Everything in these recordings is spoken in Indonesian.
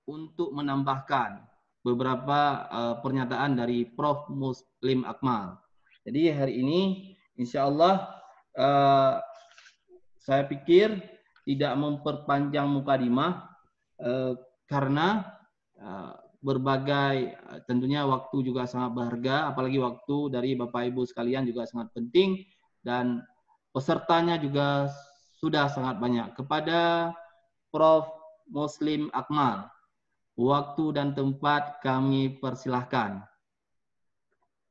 untuk menambahkan beberapa pernyataan dari Prof. Muslim Akmal. Jadi hari ini insya Allah saya pikir tidak memperpanjang mukadimah karena berbagai tentunya waktu juga sangat berharga, apalagi waktu dari Bapak Ibu sekalian juga sangat penting dan pesertanya juga sudah sangat banyak. Kepada Prof. Muslim Akmal, waktu dan tempat kami persilahkan.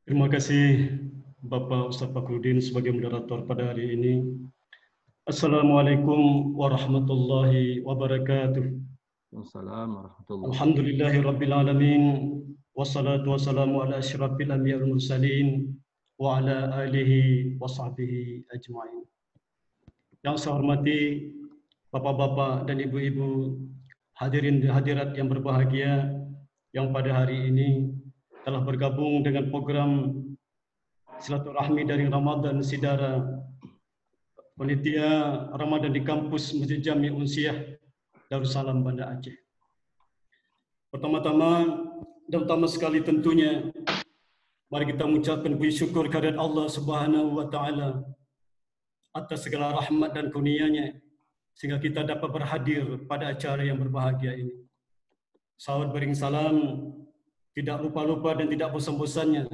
Terima kasih Bapak Ustaz Fakhruddin sebagai moderator pada hari ini. Assalamualaikum warahmatullahi wabarakatuh. Assalamualaikum warahmatullahi wabarakatuh. Alhamdulillahi rabbil alamin. Wassalatu wassalamu ala asyrafil anbiya'i wal mursalin wa ala alihi wa sahbihi ajma'in. Yang saya hormati Bapak-bapak dan Ibu-ibu, hadirin dan hadirat yang berbahagia yang pada hari ini telah bergabung dengan program silaturahmi dari Ramadan Sidara Panitia Ramadan di kampus Masjid Jami Unsiyah Darussalam Banda Aceh. Pertama-tama dan utama sekali tentunya mari kita mengucapkan puji syukur kehadirat Allah Subhanahu wa taala atas segala rahmat dan kurnia-Nya sehingga kita dapat berhadir pada acara yang berbahagia ini. Salawat bering salam tidak lupa-lupa dan tidak bosan-bosannya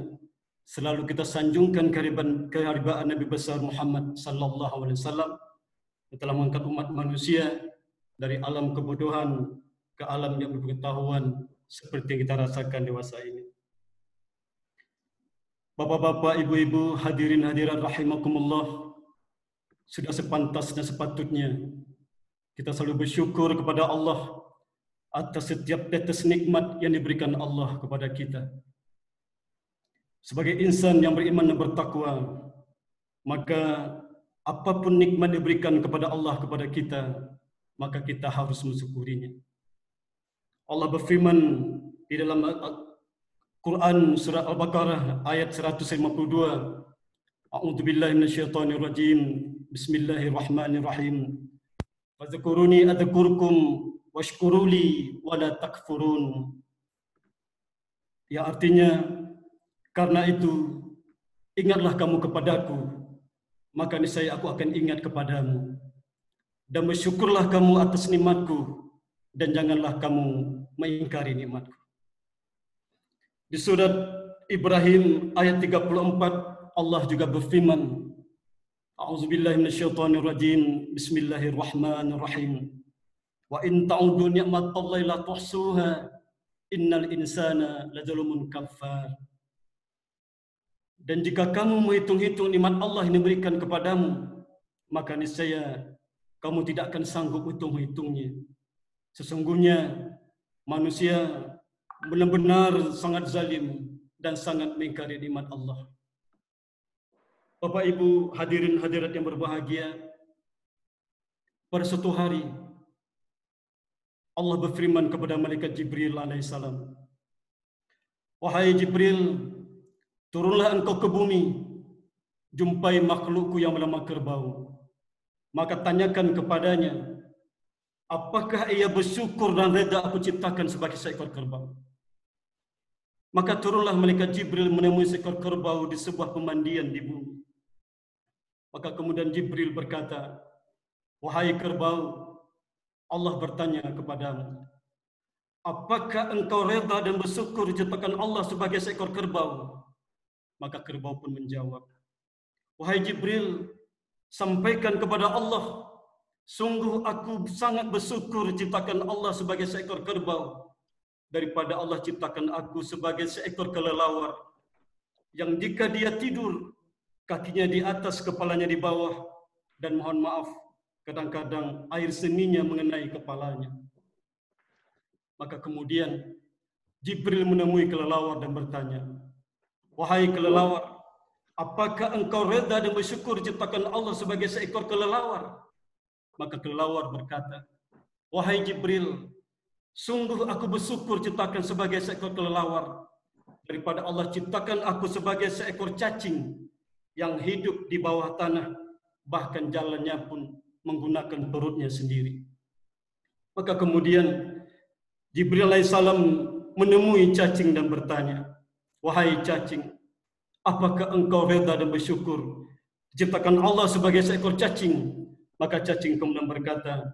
selalu kita sanjungkan kehadiran Nabi besar Muhammad sallallahu alaihi wasallam yang telah mengangkat umat manusia dari alam kebodohan ke alam yang berpengetahuan seperti yang kita rasakan dewasa ini. Bapak-bapak, ibu-ibu, hadirin hadirat rahimakumullah, sudah sepantas dan sepatutnya kita selalu bersyukur kepada Allah atas setiap tetes nikmat yang diberikan Allah kepada kita. Sebagai insan yang beriman dan bertakwa, maka apapun nikmat diberikan kepada Allah kepada kita, maka kita harus mensyukurinya. Allah berfirman di dalam Quran surah Al-Baqarah ayat 152, A'udzubillahi minasyaitonirrajim. Bismillahirrahmanirrahim. Fadhkuruni adzkurkum washkuruli wala takfurun. Ya, artinya, karena itu ingatlah kamu kepadaku, maka niscaya aku akan ingat kepadamu, dan bersyukurlah kamu atas nikmatku, dan janganlah kamu mengingkari nikmatku. Di surat Ibrahim ayat 34 Allah juga berfirman, A'udzubillahi minasyaitonirrajim. Bismillahirrahmanirrahim. Wa in ta'udu ni'matallahi la tuhsuha innal insana lazalumun kafar. Dan jika kamu menghitung-hitung nikmat Allah yang diberikan kepadamu, maka niscaya kamu tidak akan sanggup untuk menghitungnya. Sesungguhnya manusia benar-benar sangat zalim dan sangat mengingkari nikmat Allah. Bapak Ibu hadirin hadirat yang berbahagia, pada suatu hari Allah berfirman kepada malaikat Jibril alaihissalam, wahai Jibril, turunlah engkau ke bumi, jumpai makhlukku yang bernama kerbau. Maka tanyakan kepadanya, apakah ia bersyukur dan reda aku ciptakan sebagai seekor kerbau? Maka turunlah malaikat Jibril menemui seekor kerbau di sebuah pemandian di bumi. Maka kemudian Jibril berkata, wahai kerbau, Allah bertanya kepadamu, apakah engkau reda dan bersyukur diciptakan Allah sebagai seekor kerbau? Maka kerbau pun menjawab, wahai Jibril, sampaikan kepada Allah, sungguh aku sangat bersyukur diciptakan Allah sebagai seekor kerbau daripada Allah ciptakan aku sebagai seekor kelelawar yang jika dia tidur, kakinya di atas, kepalanya di bawah, dan mohon maaf, kadang-kadang air seninya mengenai kepalanya. Maka kemudian Jibril menemui kelelawar dan bertanya, wahai kelelawar, apakah engkau reda dan bersyukur diciptakan Allah sebagai seekor kelelawar? Maka kelelawar berkata, wahai Jibril, sungguh aku bersyukur ciptakan sebagai seekor kelelawar daripada Allah ciptakan aku sebagai seekor cacing yang hidup di bawah tanah, bahkan jalannya pun menggunakan perutnya sendiri. Maka kemudian Jibril alaihissalam menemui cacing dan bertanya, "Wahai cacing, apakah engkau reda dan bersyukur diciptakan Allah sebagai seekor cacing?" Maka cacing kemudian berkata,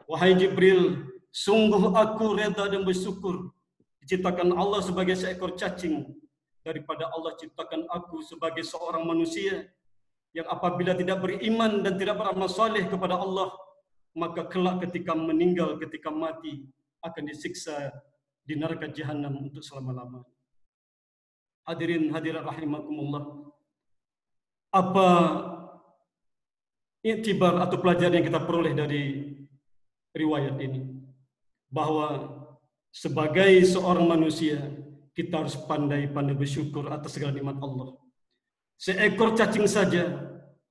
"Wahai Jibril, sungguh aku reda dan bersyukur diciptakan Allah sebagai seekor cacing daripada Allah ciptakan aku sebagai seorang manusia yang apabila tidak beriman dan tidak beramal saleh kepada Allah, maka kelak ketika meninggal, ketika mati, akan disiksa di neraka jahanam untuk selama-lamanya." Hadirin hadirat rahimakumullah, apa iktibar atau pelajaran yang kita peroleh dari riwayat ini? Bahwa sebagai seorang manusia, kita harus pandai-pandai bersyukur atas segala nikmat Allah. Seekor cacing saja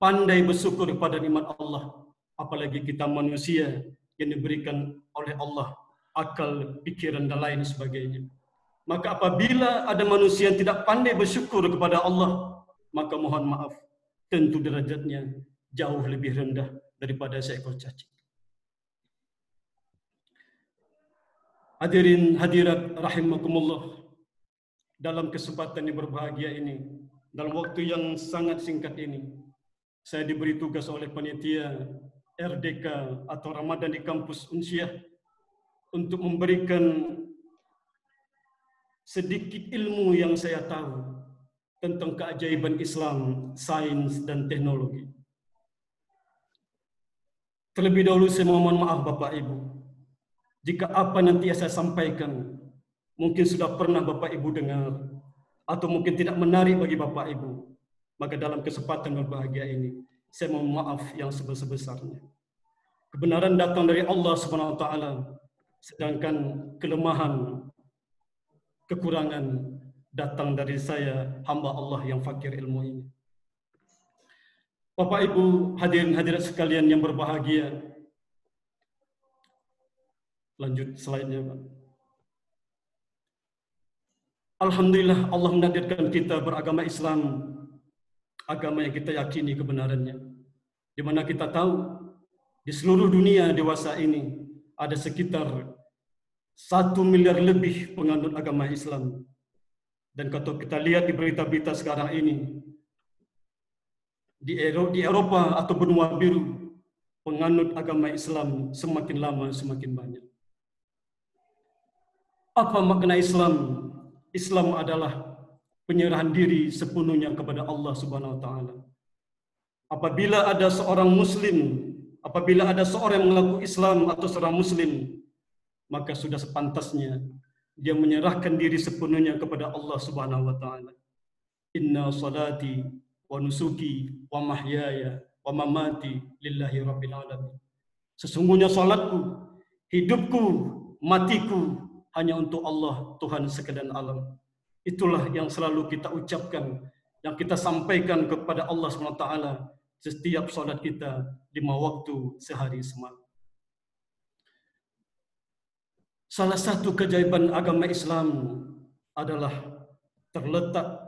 pandai bersyukur kepada nikmat Allah, apalagi kita manusia yang diberikan oleh Allah akal, pikiran, dan lain sebagainya. Maka apabila ada manusia yang tidak pandai bersyukur kepada Allah, maka mohon maaf, tentu derajatnya jauh lebih rendah daripada seekor cacing. Hadirin hadirat rahimakumullah, dalam kesempatan yang berbahagia ini, dalam waktu yang sangat singkat ini, saya diberi tugas oleh panitia RDK atau Ramadan di kampus Unsyah untuk memberikan sedikit ilmu yang saya tahu tentang keajaiban Islam, sains, dan teknologi. Terlebih dahulu saya mohon maaf Bapak Ibu, jika apa nanti saya sampaikan mungkin sudah pernah Bapak Ibu dengar atau mungkin tidak menarik bagi Bapak Ibu, maka dalam kesempatan berbahagia ini saya mohon maaf yang sebesar-besarnya. Kebenaran datang dari Allah Subhanahu wa taala, sedangkan kelemahan, kekurangan datang dari saya, hamba Allah yang fakir ilmu ini. Bapak Ibu hadirin hadirat sekalian yang berbahagia. Lanjut slide-nya, Pak. Alhamdulillah Allah menakdirkan kita beragama Islam, agama yang kita yakini kebenarannya. Di mana kita tahu di seluruh dunia dewasa ini ada sekitar 1 miliar lebih penganut agama Islam. Dan kalau kita lihat di berita-berita sekarang ini, di Eropa atau benua biru, penganut agama Islam semakin lama semakin banyak. Apa makna Islam? Islam adalah penyerahan diri sepenuhnya kepada Allah Subhanahu wa taala. Apabila ada seorang muslim, apabila ada seorang yang mengaku Islam atau seorang muslim, maka sudah sepantasnya dia menyerahkan diri sepenuhnya kepada Allah Subhanahu wa taala. Inna salati wa nusuki wa mahyaya wa mamati lillahi rabbil alamin. Sesungguhnya salatku, hidupku, matiku hanya untuk Allah, Tuhan sekalian alam. Itulah yang selalu kita ucapkan, yang kita sampaikan kepada Allah SWT setiap salat kita 5 waktu sehari semalam. Salah satu keajaiban agama Islam adalah terletak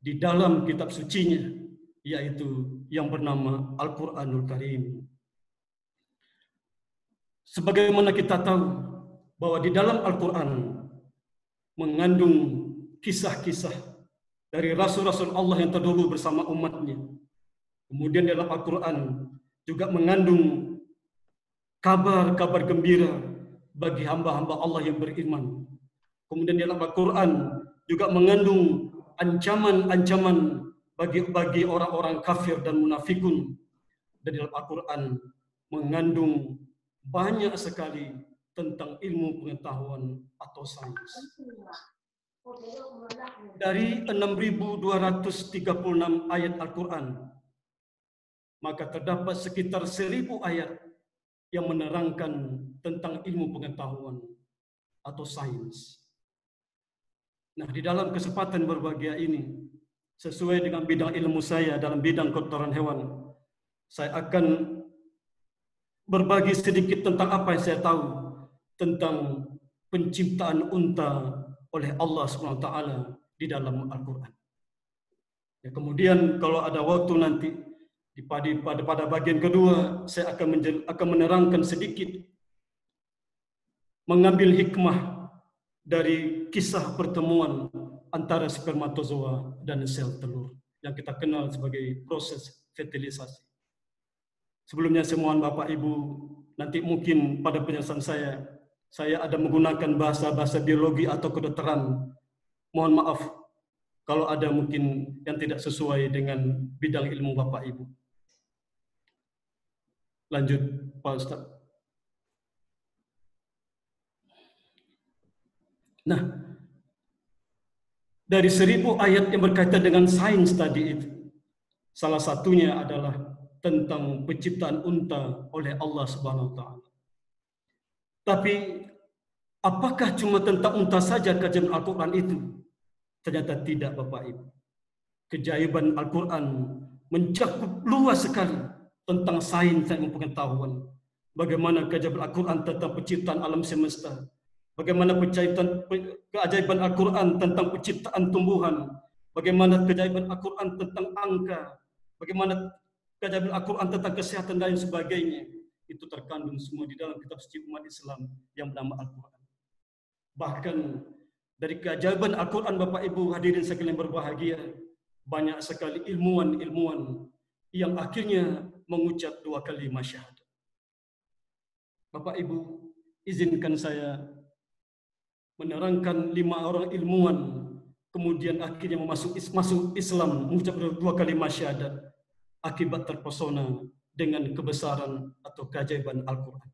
di dalam kitab sucinya, yaitu yang bernama Al-Quranul Karim. Sebagaimana kita tahu bahwa di dalam Al-Quran mengandung kisah-kisah dari rasul-rasul Allah yang terdahulu bersama umatnya. Kemudian dalam Al-Quran juga mengandung kabar-kabar gembira bagi hamba-hamba Allah yang beriman. Kemudian dalam Al-Quran juga mengandung ancaman-ancaman bagi orang-orang kafir dan munafikun. Dan dalam Al-Quran mengandung banyak sekali tentang ilmu pengetahuan atau sains. Dari 6.236 ayat Al-Quran, maka terdapat sekitar 1.000 ayat yang menerangkan tentang ilmu pengetahuan atau sains. Nah, di dalam kesempatan berbahagia ini, sesuai dengan bidang ilmu saya dalam bidang kedokteran hewan, saya akan berbagi sedikit tentang apa yang saya tahu tentang penciptaan unta oleh Allah SWT di dalam Al-Quran. Ya, kemudian kalau ada waktu nanti pada bagian kedua saya akan menerangkan sedikit mengambil hikmah dari kisah pertemuan antara spermatozoa dan sel telur yang kita kenal sebagai proses fertilisasi. Sebelumnya saya mohon Bapak Ibu, nanti mungkin pada penjelasan saya ada menggunakan bahasa-bahasa biologi atau kedokteran. Mohon maaf kalau ada mungkin yang tidak sesuai dengan bidang ilmu Bapak Ibu. Lanjut Pak Ustaz. Nah, dari 1000 ayat yang berkaitan dengan sains tadi itu, salah satunya adalah tentang penciptaan unta oleh Allah Subhanahu wa taala. Tapi apakah cuma tentang unta saja kajian Al-Qur'an itu? Ternyata tidak Bapak Ibu. Keajaiban Al-Qur'an mencakup luas sekali tentang sains dan pengetahuan. Bagaimana keajaiban Al-Qur'an tentang penciptaan alam semesta. Bagaimana keajaiban Al-Quran tentang penciptaan tumbuhan. Bagaimana keajaiban Al-Quran tentang angka. Bagaimana keajaiban Al-Quran tentang kesehatan dan sebagainya. Itu terkandung semua di dalam kitab suci umat Islam yang bernama Al-Quran. Bahkan dari keajaiban Al-Quran Bapak Ibu hadirin sekalian berbahagia, banyak sekali ilmuwan-ilmuwan yang akhirnya mengucap 2 kalimat syahadat. Bapak Ibu, izinkan saya menerangkan 5 orang ilmuwan kemudian akhirnya masuk Islam mengucap 2 kalimat syahadat akibat terpesona dengan kebesaran atau keajaiban Al-Quran.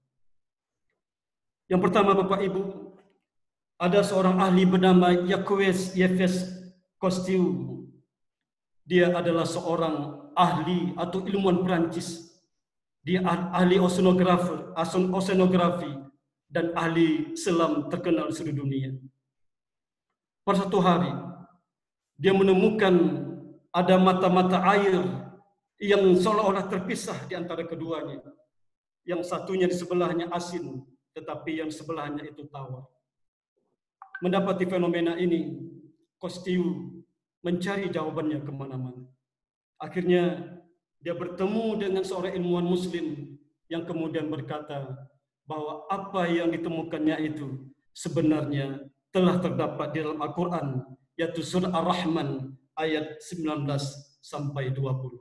Yang pertama Bapak Ibu, ada seorang ahli bernama Jacques Yves Cousteau. Dia adalah seorang ahli atau ilmuwan Perancis. Dia ahli oceanografi dan ahli selam terkenal di seluruh dunia. Pada satu hari, dia menemukan ada mata-mata air yang seolah-olah terpisah di antara keduanya. Yang satunya di sebelahnya asin, tetapi yang sebelahnya itu tawar. Mendapati fenomena ini, Cousteau mencari jawabannya kemana-mana. Akhirnya, dia bertemu dengan seorang ilmuwan Muslim yang kemudian berkata, bahwa apa yang ditemukannya itu sebenarnya telah terdapat di dalam Al-Quran, yaitu surah Ar-Rahman ayat 19 sampai 20.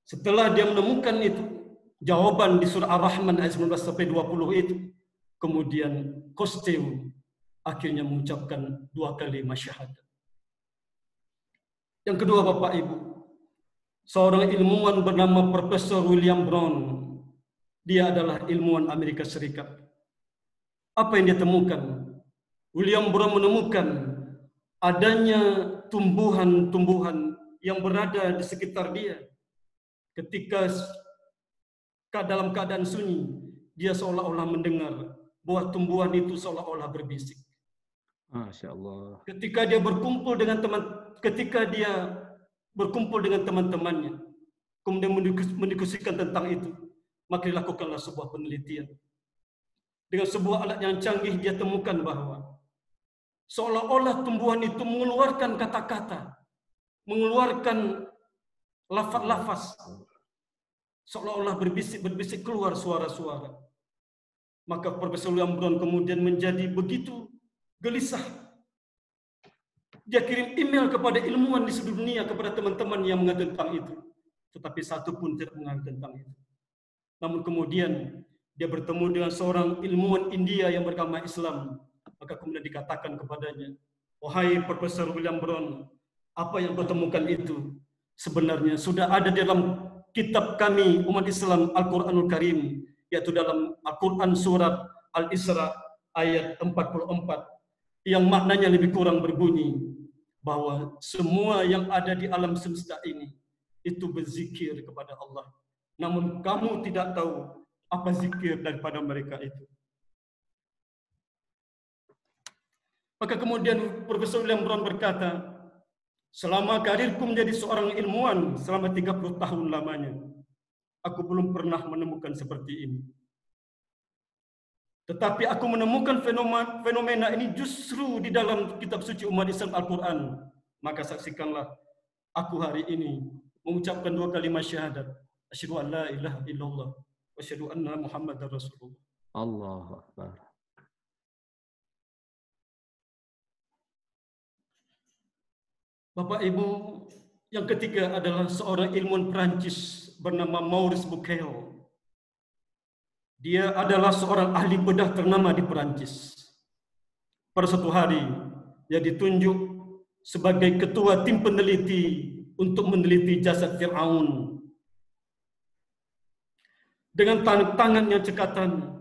Setelah dia menemukan itu, jawaban di surah Ar-Rahman ayat 19 sampai 20 itu, kemudian Cousteau akhirnya mengucapkan 2 kalimat syahadat. Yang kedua Bapak Ibu, seorang ilmuwan bernama Profesor William Brown. Dia adalah ilmuwan Amerika Serikat. Apa yang dia temukan? William Brown menemukan adanya tumbuhan-tumbuhan yang berada di sekitar dia. Ketika dalam keadaan sunyi, dia seolah-olah mendengar bahwa tumbuhan itu seolah-olah berbisik. Masya Allah. Ketika dia berkumpul dengan teman-temannya, kemudian mendiskusikan tentang itu, maka dilakukanlah sebuah penelitian. Dengan sebuah alat yang canggih dia temukan bahwa seolah-olah tumbuhan itu mengeluarkan kata-kata, mengeluarkan lafaz-lafaz, seolah-olah berbisik keluar suara-suara. Maka Profesor William Brown kemudian menjadi begitu gelisah. Dia kirim email kepada ilmuwan di seluruh dunia, kepada teman-teman yang mengerti tentang itu. Tetapi satu pun tidak mengerti tentang itu. Namun kemudian dia bertemu dengan seorang ilmuwan India yang beragama Islam. Maka kemudian dikatakan kepadanya, wahai Profesor William Brown, apa yang kau temukan itu sebenarnya sudah ada dalam kitab kami umat Islam Al-Quranul Karim, yaitu dalam Al-Quran surat Al-Isra ayat 44, yang maknanya lebih kurang berbunyi bahwa semua yang ada di alam semesta ini itu berzikir kepada Allah. Namun kamu tidak tahu apa zikir daripada mereka itu. Maka kemudian Profesor William Brown berkata, selama karirku menjadi seorang ilmuwan selama 30 tahun lamanya, aku belum pernah menemukan seperti ini. Tetapi aku menemukan fenomena ini justru di dalam kitab suci umat Islam Al-Quran. Maka saksikanlah aku hari ini mengucapkan 2 kalimat syahadat. Asyhadu an la ilaha illallah wa asyhadu anna Muhammadar Rasulullah. Allahu Akbar. Bapak Ibu, yang ketiga adalah seorang ilmuwan Perancis bernama Maurice Bucaille. Dia adalah seorang ahli bedah ternama di Perancis. Pada suatu hari, dia ditunjuk sebagai ketua tim peneliti untuk meneliti jasad Fir'aun. Dengan tangan yang cekatan,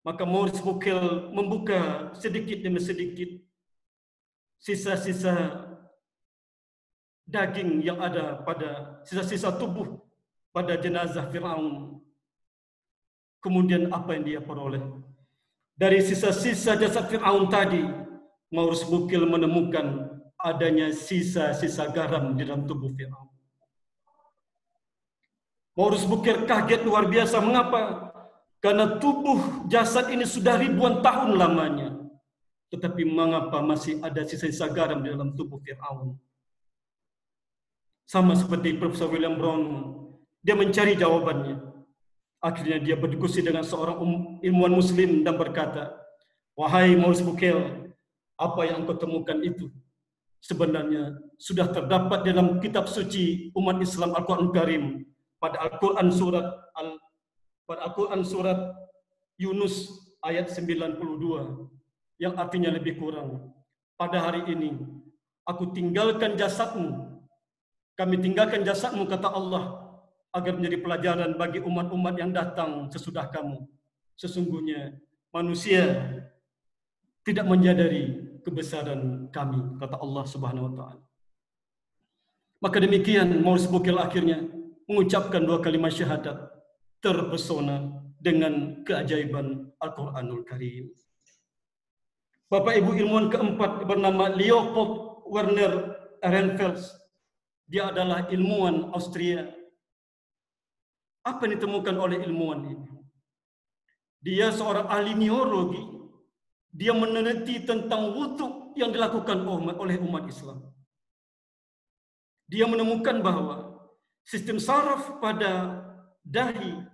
maka Maurice Bucaille membuka sedikit demi sedikit sisa-sisa daging yang ada pada sisa-sisa tubuh pada jenazah Fir'aun. Kemudian apa yang dia peroleh? Dari sisa-sisa jasad Fir'aun tadi, Maurice Bucaille menemukan adanya sisa-sisa garam di dalam tubuh Fir'aun. Maurice Bucaille kaget luar biasa. Mengapa? Karena tubuh jasad ini sudah ribuan tahun lamanya. Tetapi mengapa masih ada sisa-sisa garam di dalam tubuh Fir'aun? Sama seperti Profesor William Brown, dia mencari jawabannya. Akhirnya dia berdiskusi dengan seorang ilmuwan Muslim dan berkata, "Wahai Maurice Bucaille, apa yang engkau temukan itu sebenarnya sudah terdapat dalam kitab suci umat Islam Al-Quran Karim pada Al-Quran surat Yunus ayat 92 yang artinya lebih kurang, pada hari ini aku tinggalkan jasadmu, kami tinggalkan jasadmu, kata Allah, agar menjadi pelajaran bagi umat-umat yang datang sesudah kamu. Sesungguhnya manusia tidak menyadari kebesaran kami, kata Allah Subhanahu wa taala." Maka demikian Maurice Bucaille akhirnya mengucapkan 2 kalimat syahadat, terpesona dengan keajaiban Al-Quranul Karim. Bapak Ibu, ilmuwan keempat bernama Leopold Werner Ehrenfels. Dia adalah ilmuwan Austria. Apa yang ditemukan oleh ilmuwan ini? Dia seorang ahli neurologi. Dia meneliti tentang wudhu yang dilakukan oleh umat Islam. Dia menemukan bahwa sistem saraf pada dahi,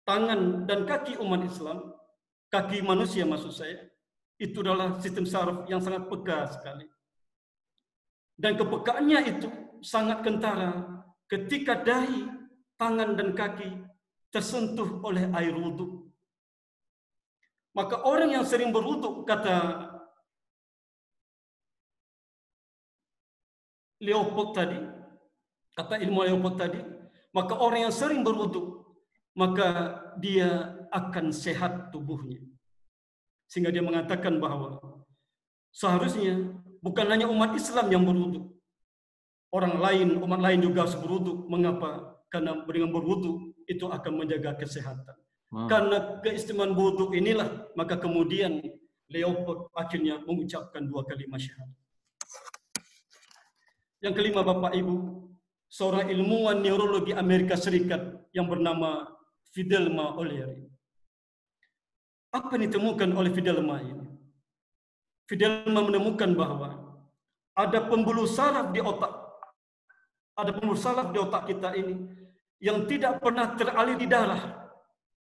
tangan, dan kaki umat Islam, kaki manusia maksud saya, itu adalah sistem saraf yang sangat peka sekali. Dan kepekaannya itu sangat kentara ketika dahi, tangan, dan kaki tersentuh oleh air wudhu. Maka orang yang sering berwudhu, kata Leopold tadi, kata ilmu Leopold tadi, maka orang yang sering berwudhu, maka dia akan sehat tubuhnya. Sehingga dia mengatakan bahwa seharusnya bukan hanya umat Islam yang berwudhu, umat lain juga harus berwudhu. Mengapa? Karena dengan berwudhu itu akan menjaga kesehatan. Karena keistimewaan wudhu inilah, maka kemudian Leopold akhirnya mengucapkan 2 kalimat syahadat. Yang kelima, Bapak Ibu, seorang ilmuwan neurologi Amerika Serikat yang bernama Fidelma O'Leary. Apa yang ditemukan oleh Fidelma ini? Fidelma menemukan bahwa ada pembuluh saraf di otak. Ada pembuluh saraf di otak kita ini yang tidak pernah teralir di darah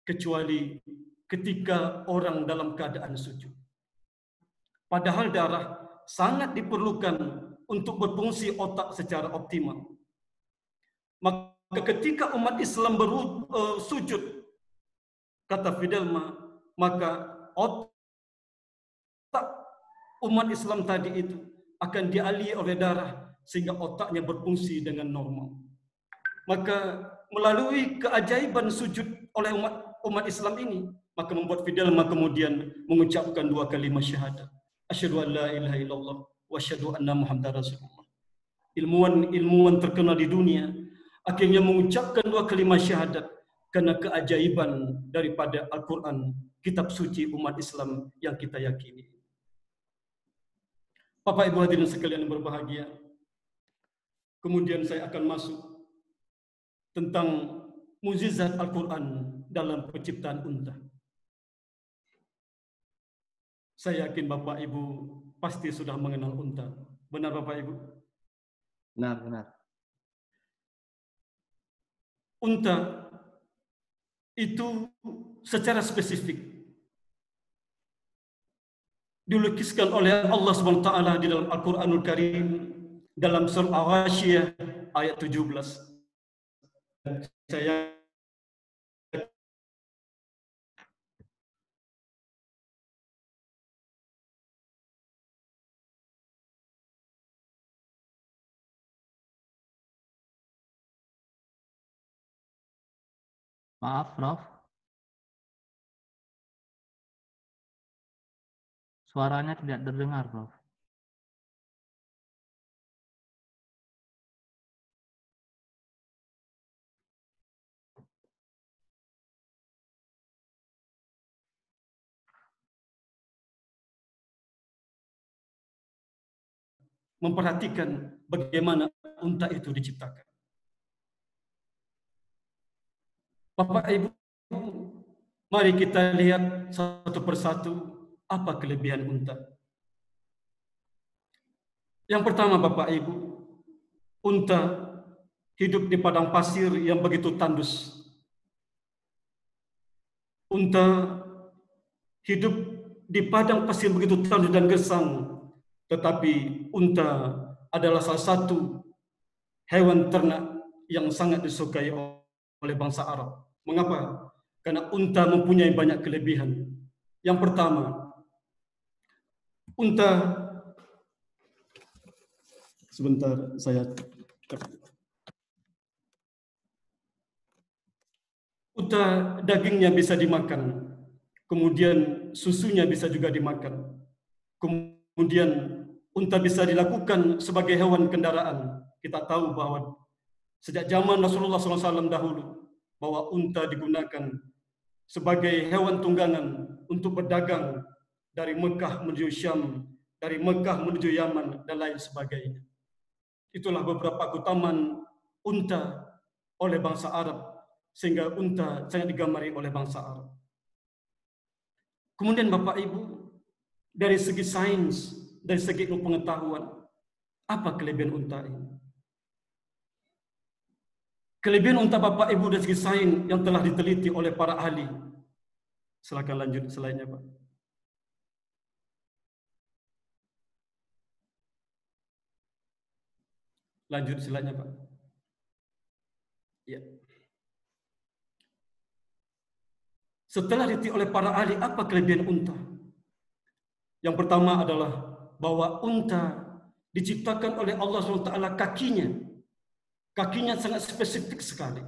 kecuali ketika orang dalam keadaan sujud. Padahal darah sangat diperlukan untuk berfungsi otak secara optimal. Maka ketika umat Islam sujud, kata Fidelma, maka otak umat Islam tadi itu akan dialiri oleh darah sehingga otaknya berfungsi dengan normal. Maka melalui keajaiban sujud oleh umat Islam ini, maka membuat Fidelma kemudian mengucapkan 2 kalimat syahadat. Asyhadu an la ilaha illallah wa asyhadu anna Muhammadar Rasulullah. Ilmuwan terkenal di dunia akhirnya mengucapkan 2 kalimat syahadat karena keajaiban daripada Al-Quran, kitab suci umat Islam yang kita yakini. Bapak Ibu hadirin sekalian yang berbahagia, kemudian saya akan masuk tentang mukjizat Al-Quran dalam penciptaan unta. Saya yakin Bapak Ibu pasti sudah mengenal unta. Benar Bapak Ibu? Benar. Unta itu secara spesifik dilukiskan oleh Allah SWT di dalam Al-Quranul Karim dalam surah Al-Ghasyiyah ayat 17. Saya Maaf, Prof. Suaranya tidak terdengar, Prof. memperhatikan bagaimana unta itu diciptakan. Bapak Ibu, mari kita lihat satu persatu apa kelebihan unta. Yang pertama Bapak Ibu, unta hidup di padang pasir yang begitu tandus. Unta hidup di padang pasir begitu tandus dan gersang, tetapi unta adalah salah satu hewan ternak yang sangat disukai oleh bangsa Arab. Mengapa? Karena unta mempunyai banyak kelebihan. Yang pertama, unta, sebentar saya, unta dagingnya bisa dimakan, kemudian susunya bisa juga dimakan, kemudian unta bisa dilakukan sebagai hewan kendaraan. Kita tahu bahwa sejak zaman Rasulullah SAW dahulu, bahwa unta digunakan sebagai hewan tunggangan untuk berdagang dari Mekah menuju Syam, dari Mekah menuju Yaman, dan lain sebagainya. Itulah beberapa keutamaan unta oleh bangsa Arab, sehingga unta sangat digemari oleh bangsa Arab. Kemudian Bapak Ibu, dari segi sains, dari segi ilmu pengetahuan, apa kelebihan unta ini? Kelebihan unta Bapak Ibu dari segi sains yang telah diteliti oleh para ahli. Silakan lanjut selainnya, Pak. Lanjut selainnya, Pak. Ya. Setelah diteliti oleh para ahli, apa kelebihan unta? Yang pertama adalah bahwa unta diciptakan oleh Allah SWT kakinya. Kakinya sangat spesifik sekali.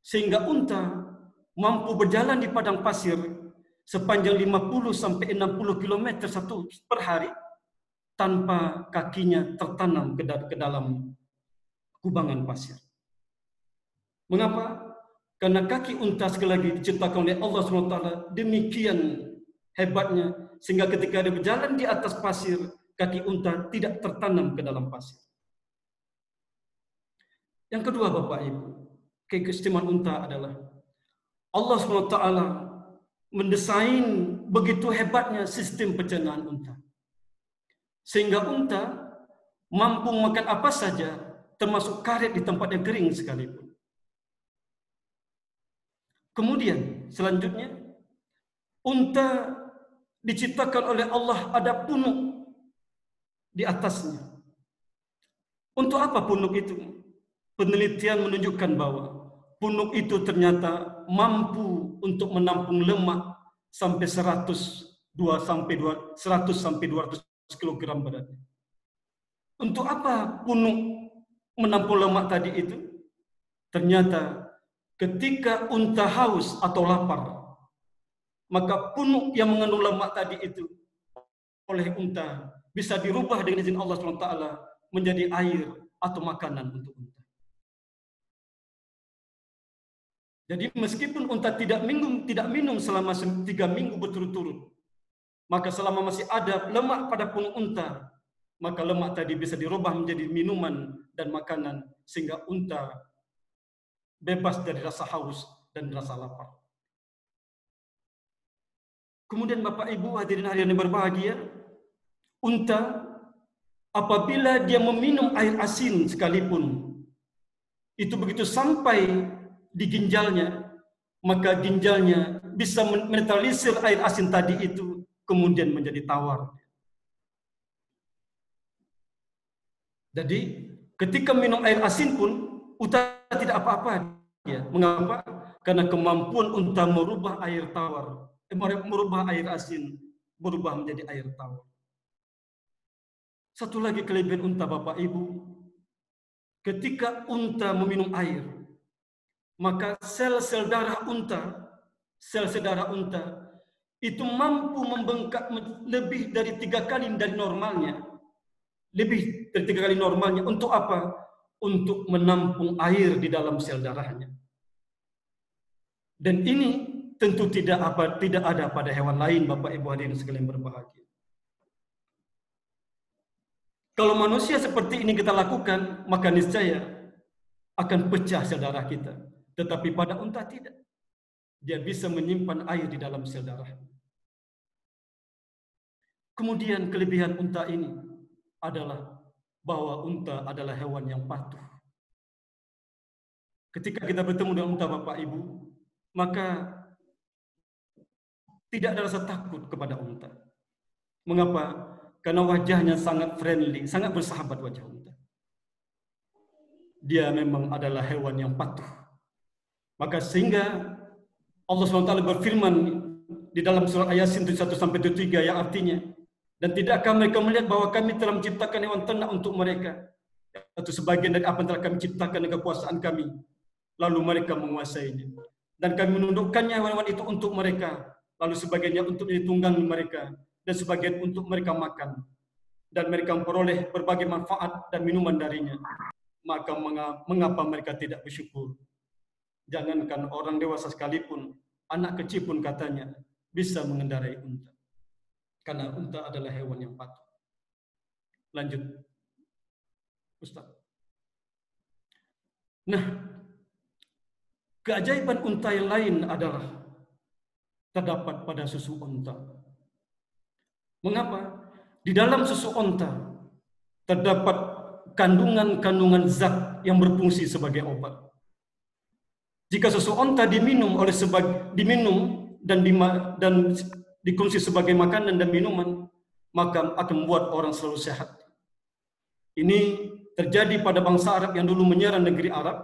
Sehingga unta mampu berjalan di padang pasir sepanjang 50 sampai 60 km per hari tanpa kakinya tertanam ke dalam kubangan pasir. Mengapa? Karena kaki unta sekali lagi diciptakan oleh Allah SWT demikian hebatnya, sehingga ketika dia berjalan di atas pasir, kaki unta tidak tertanam ke dalam pasir. Yang kedua Bapak Ibu, keistimewaan unta adalah Allah SWT mendesain begitu hebatnya sistem pencernaan unta. Sehingga unta mampu makan apa saja, termasuk karet di tempat yang kering sekalipun. Kemudian selanjutnya, unta diciptakan oleh Allah ada punuk di atasnya. Untuk apa punuk itu? Penelitian menunjukkan bahwa punuk itu ternyata mampu untuk menampung lemak sampai 100 sampai 200 kg beratnya. Untuk apa punuk menampung lemak tadi itu? Ternyata ketika unta haus atau lapar, maka punuk yang mengandung lemak tadi itu oleh unta bisa dirubah dengan izin Allah SWT menjadi air atau makanan untuk unta. Jadi meskipun unta tidak minum selama 3 minggu berturut-turut, maka selama masih ada lemak pada punuk unta, maka lemak tadi bisa dirubah menjadi minuman dan makanan sehingga unta bebas dari rasa haus dan rasa lapar. Kemudian Bapak Ibu hadirin hadirin yang berbahagia, unta apabila dia meminum air asin sekalipun, itu begitu sampai di ginjalnya, maka ginjalnya bisa menetralisir air asin tadi itu, kemudian menjadi tawar. Jadi ketika minum air asin pun unta tidak apa-apa dia. Mengapa? Karena kemampuan unta merubah air tawar, merubah air asin, berubah menjadi air tawar. Satu lagi kelebihan unta Bapak Ibu, ketika unta meminum air, maka sel-sel darah unta, itu mampu membengkak lebih dari 3 kali dari normalnya. Lebih dari 3 kali normalnya. Untuk apa? Untuk menampung air di dalam sel darahnya. Dan ini tentu tidak ada pada hewan lain, Bapak Ibu hadirin sekalian berbahagia. Kalau manusia seperti ini kita lakukan, maka niscaya akan pecah sel darah kita. Tetapi pada unta tidak. Dia bisa menyimpan air di dalam sel darah. Kemudian kelebihan unta ini adalah bahwa unta adalah hewan yang patuh. Ketika kita bertemu dengan unta Bapak Ibu, maka tidak ada rasa takut kepada unta. Mengapa? Karena wajahnya sangat friendly, sangat bersahabat wajah unta. Dia memang adalah hewan yang patuh. Maka sehingga Allah SWT berfirman di dalam surat Yasin 1-3 yang artinya, dan tidakkah mereka melihat bahwa kami telah menciptakan hewan ternak untuk mereka, atau sebagian dari apa yang telah kami ciptakan dengan kekuasaan kami, lalu mereka menguasainya. Dan kami menundukkannya hewan-hewan itu untuk mereka, lalu sebagiannya untuk ditunggangi mereka, dan sebagian untuk mereka makan. Dan mereka memperoleh berbagai manfaat dan minuman darinya. Maka mengapa mereka tidak bersyukur? Jangankan orang dewasa sekalipun, anak kecil pun katanya bisa mengendarai unta. Karena unta adalah hewan yang patuh. Lanjut, Ustaz. Nah, keajaiban unta yang lain adalah terdapat pada susu unta. Mengapa? Di dalam susu unta terdapat kandungan-kandungan zat yang berfungsi sebagai obat. Jika susu unta diminum dan dikonsumsi sebagai makanan dan minuman, maka akan membuat orang selalu sehat. Ini terjadi pada bangsa Arab yang dulu menyerang negeri Arab.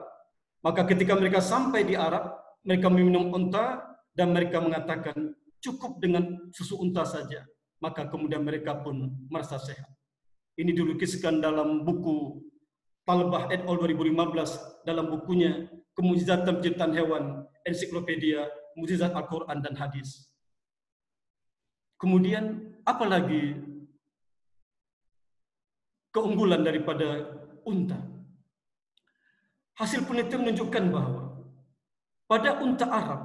Maka ketika mereka sampai di Arab, mereka meminum unta dan mereka mengatakan cukup dengan susu unta saja. Maka kemudian mereka pun merasa sehat. Ini dilukiskan dalam buku Talbah et al. 2015 dalam bukunya Kemujizatan Penciptaan Hewan, Ensiklopedia Mujizat Al-Quran dan Hadis. Kemudian apalagi keunggulan daripada unta? Hasil penelitian menunjukkan bahwa pada unta Arab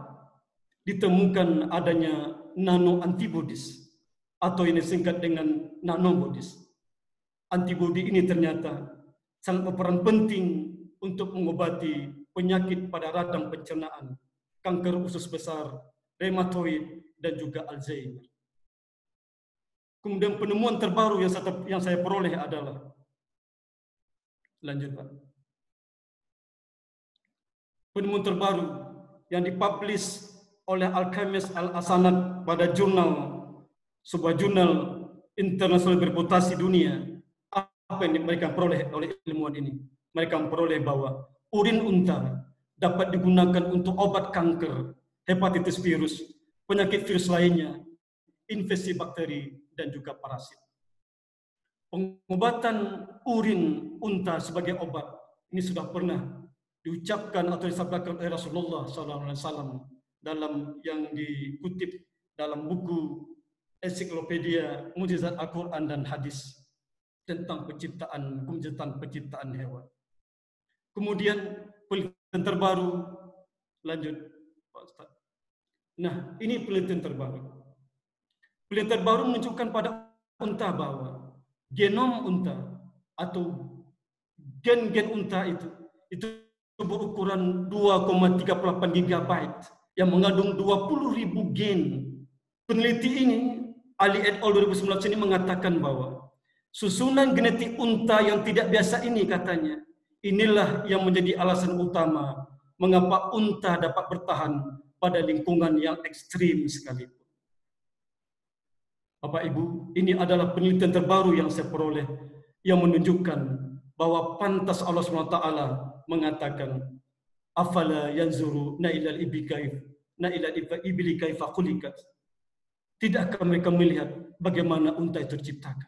ditemukan adanya nano-antibodies atau ini disingkat dengan nanobodies. Antibodi ini ternyata sangat berperan penting untuk mengobati penyakit pada radang pencernaan, kanker usus besar, rheumatoid, dan juga Alzheimer. Kemudian penemuan terbaru yang saya peroleh adalah, lanjut Pak. Penemuan terbaru yang dipublish oleh Al-Khamis Al-Asanad pada sebuah jurnal internasional bereputasi dunia. Apa yang mereka peroleh oleh ilmuwan ini? Mereka memperoleh bahwa urin unta dapat digunakan untuk obat kanker, hepatitis virus, penyakit virus lainnya, infeksi bakteri, dan juga parasit. Pengobatan urin unta sebagai obat ini sudah pernah diucapkan atau disabdakan oleh Rasulullah SAW dalam yang dikutip dalam buku Ensiklopedia Mujizat Al-Quran dan Hadis tentang kemujizatan penciptaan hewan. Kemudian penelitian terbaru, lanjut Pak Ustaz. Nah, ini penelitian terbaru. Penelitian terbaru menunjukkan pada unta bahwa genom unta atau gen-gen unta itu berukuran 2,38 GB yang mengandung 20.000 gen. Peneliti ini, Ali et al. 2019 ini mengatakan bahwa susunan genetik unta yang tidak biasa ini katanya, inilah yang menjadi alasan utama mengapa unta dapat bertahan pada lingkungan yang ekstrim sekalipun. Bapak Ibu, ini adalah penelitian terbaru yang saya peroleh yang menunjukkan bahwa pantas Allah SWT mengatakan, afala yanzuru na ilal ibli kaifa khuliqat. Tidakkah mereka melihat bagaimana unta itu diciptakan?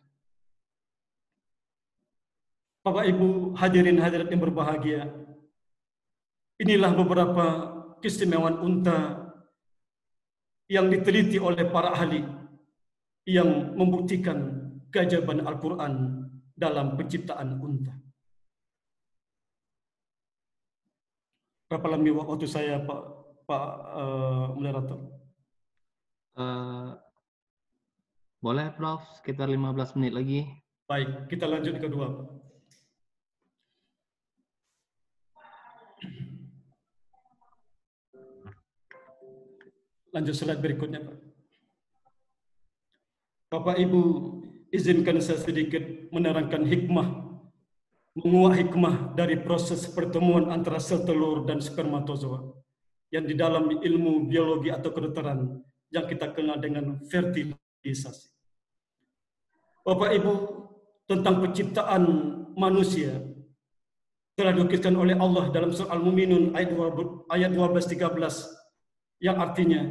Bapak Ibu hadirin hadirat yang berbahagia, inilah beberapa keistimewaan unta yang diteliti oleh para ahli yang membuktikan keajaiban Al-Quran dalam penciptaan unta. Berapa lama waktu saya, Pak Moderator? Boleh, Prof. Sekitar 15 menit lagi. Baik, kita lanjut kedua. Lanjut slide berikutnya, Pak. Bapak Ibu, izinkan saya sedikit menerangkan menguak hikmah dari proses pertemuan antara sel telur dan spermatozoa yang di dalam ilmu biologi atau kedokteran yang kita kenal dengan fertilisasi. Bapak Ibu, tentang penciptaan manusia telah diukirkan oleh Allah dalam surah Al-Mu'minun ayat 12-13 yang artinya,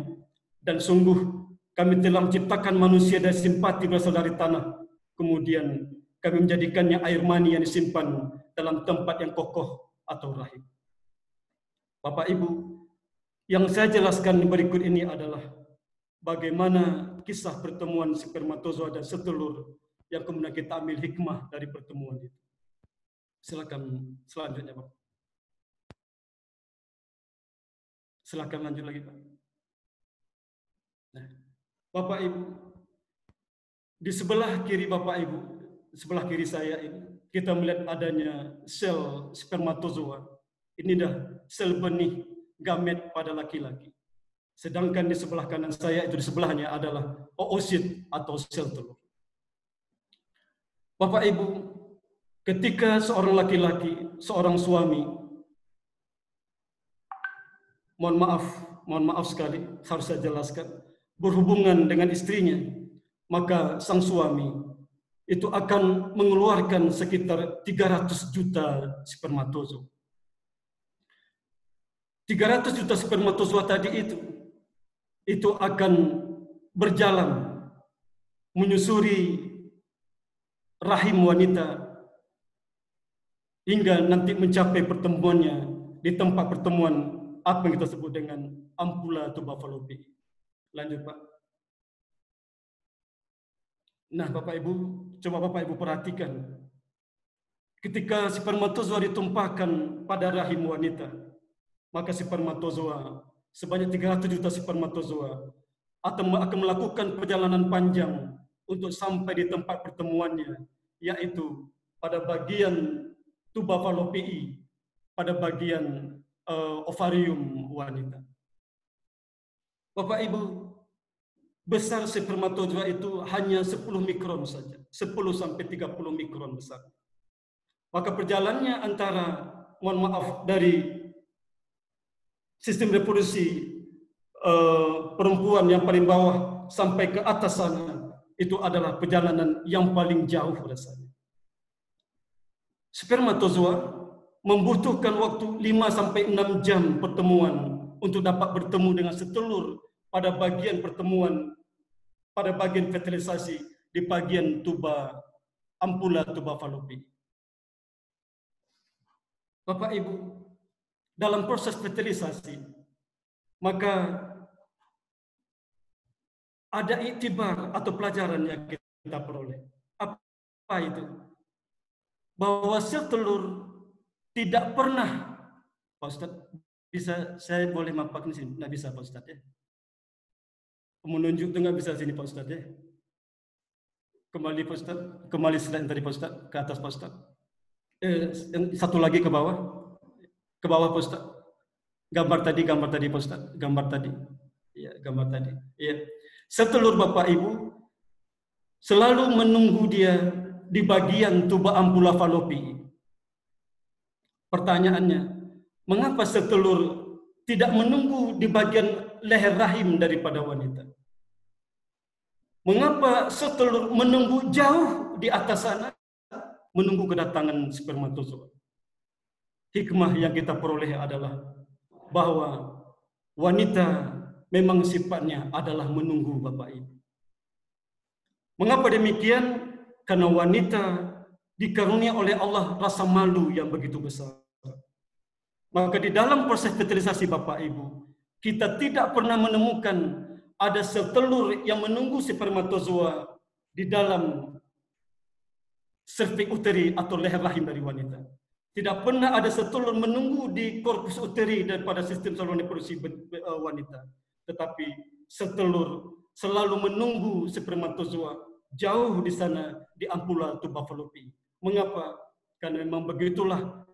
dan sungguh kami telah menciptakan manusia dari simpati berasal dari tanah, kemudian kami menjadikannya air mani yang disimpan dalam tempat yang kokoh atau rahim. Bapak Ibu, yang saya jelaskan berikut ini adalah bagaimana kisah pertemuan spermatozoa dan setelur yang kemudian kita ambil hikmah dari pertemuan itu. Silakan selanjutnya, Pak. Silakan lanjut lagi, Pak. Nah, Bapak Ibu, di sebelah kiri Bapak Ibu, sebelah kiri saya ini, kita melihat adanya sel spermatozoa. Ini dah sel benih gamet pada laki-laki. Sedangkan di sebelah kanan saya itu di sebelahnya adalah oosit atau sel telur. Bapak Ibu, ketika seorang laki-laki, seorang suami, mohon maaf sekali, harus saya jelaskan, berhubungan dengan istrinya, maka sang suami itu akan mengeluarkan sekitar 300 juta spermatozoa. 300 juta spermatozoa tadi itu akan berjalan menyusuri rahim wanita hingga nanti mencapai pertemuannya di tempat pertemuan apa yang kita sebut dengan ampula tuba fallopi. Lanjut, Pak. Nah, Bapak Ibu, coba Bapak Ibu perhatikan. Ketika spermatozoa ditumpahkan pada rahim wanita, maka spermatozoa sebanyak 300 juta spermatozoa akan melakukan perjalanan panjang untuk sampai di tempat pertemuannya, yaitu pada bagian tuba fallopi, pada bagian ovarium wanita. Bapak Ibu, besar spermatozoa itu hanya 10 mikron saja, 10 sampai 30 mikron besar. Maka perjalanannya antara, mohon maaf, dari sistem reproduksi perempuan yang paling bawah sampai ke atas sana, itu adalah perjalanan yang paling jauh rasanya. Spermatozoa membutuhkan waktu 5 sampai 6 jam pertemuan untuk dapat bertemu dengan setelur pada bagian pertemuan, pada bagian fertilisasi di bagian tuba, ampula tuba fallopi. Bapak Ibu, dalam proses fertilisasi, maka ada iktibar atau pelajaran yang kita peroleh. Apa itu? Bahwa sel telur tidak pernah, Pak Ustadz, bisa saya boleh mampak di sini? Nggak bisa, Pak Ustadz, ya. Menunjuk itu nggak bisa sini, Pak Ustadz, ya. Kembali, Pak Ustadz, kembali slide tadi, Pak Ustadz, ke atas, Pak Ustadz. Satu lagi ke bawah, Pak Ustadz. Gambar tadi, Pak Ustadz, gambar tadi. Ya, gambar tadi. Ya. Setelur Bapak Ibu selalu menunggu dia di bagian tuba ampula fallopi. Pertanyaannya, mengapa setelur tidak menunggu di bagian leher rahim daripada wanita? Mengapa setelur menunggu jauh di atas sana menunggu kedatangan spermatozoa. Hikmah yang kita peroleh adalah bahwa wanita memang sifatnya adalah menunggu Bapak Ibu. Mengapa demikian? Karena wanita dikarunia oleh Allah rasa malu yang begitu besar. Maka di dalam proses fertilisasi Bapak Ibu, kita tidak pernah menemukan ada sel telur yang menunggu spermatozoa di dalam cervix uteri atau leher rahim dari wanita. Tidak pernah ada sel telur menunggu di corpus uteri daripada sistem saluran reproduksi wanita. Tetapi sel telur selalu menunggu spermatozoa jauh di sana di ampula tuba fallopi. Mengapa? Karena memang begitulah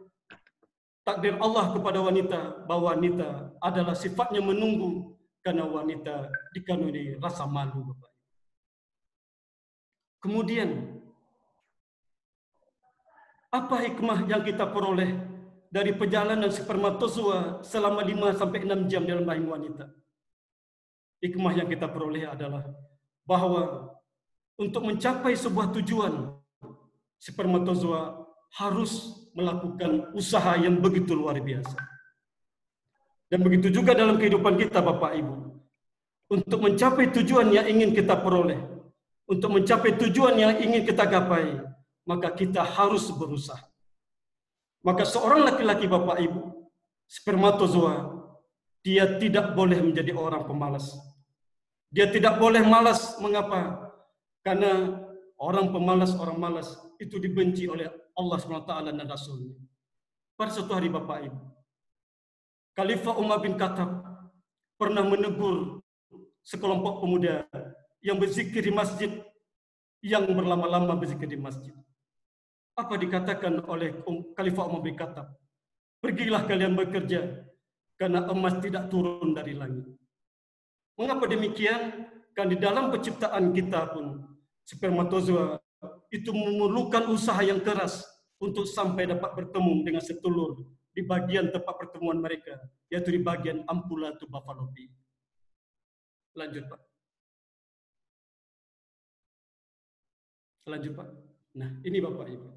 takdir Allah kepada wanita, bahwa wanita adalah sifatnya menunggu karena wanita dikaruniai rasa malu, Bapak. Kemudian apa hikmah yang kita peroleh dari perjalanan spermatozoa selama 5-6 jam dalam rahim wanita? Hikmah yang kita peroleh adalah bahwa untuk mencapai sebuah tujuan, spermatozoa harus melakukan usaha yang begitu luar biasa. Dan begitu juga dalam kehidupan kita, Bapak Ibu. Untuk mencapai tujuan yang ingin kita peroleh, untuk mencapai tujuan yang ingin kita gapai, maka kita harus berusaha. Maka seorang laki-laki, Bapak Ibu, spermatozoa, dia tidak boleh menjadi orang pemalas. Dia tidak boleh malas. Mengapa? Karena orang pemalas, orang malas itu dibenci oleh Allah SWT dan Rasulnya. Pada suatu hari, Bapak Ibu, Khalifah Umar bin Khattab pernah menegur sekelompok pemuda yang berzikir di masjid, yang berlama-lama berzikir di masjid. Apa dikatakan oleh Khalifah Umar bin Khattab? Pergilah kalian bekerja, karena emas tidak turun dari langit. Mengapa demikian? Karena di dalam penciptaan kita pun, spermatozoa itu memerlukan usaha yang keras untuk sampai dapat bertemu dengan setulur di bagian tempat pertemuan mereka, yaitu di bagian ampula tuba fallopi. Lanjut, Pak. Lanjut, Pak. Nah, ini Bapak Ibu.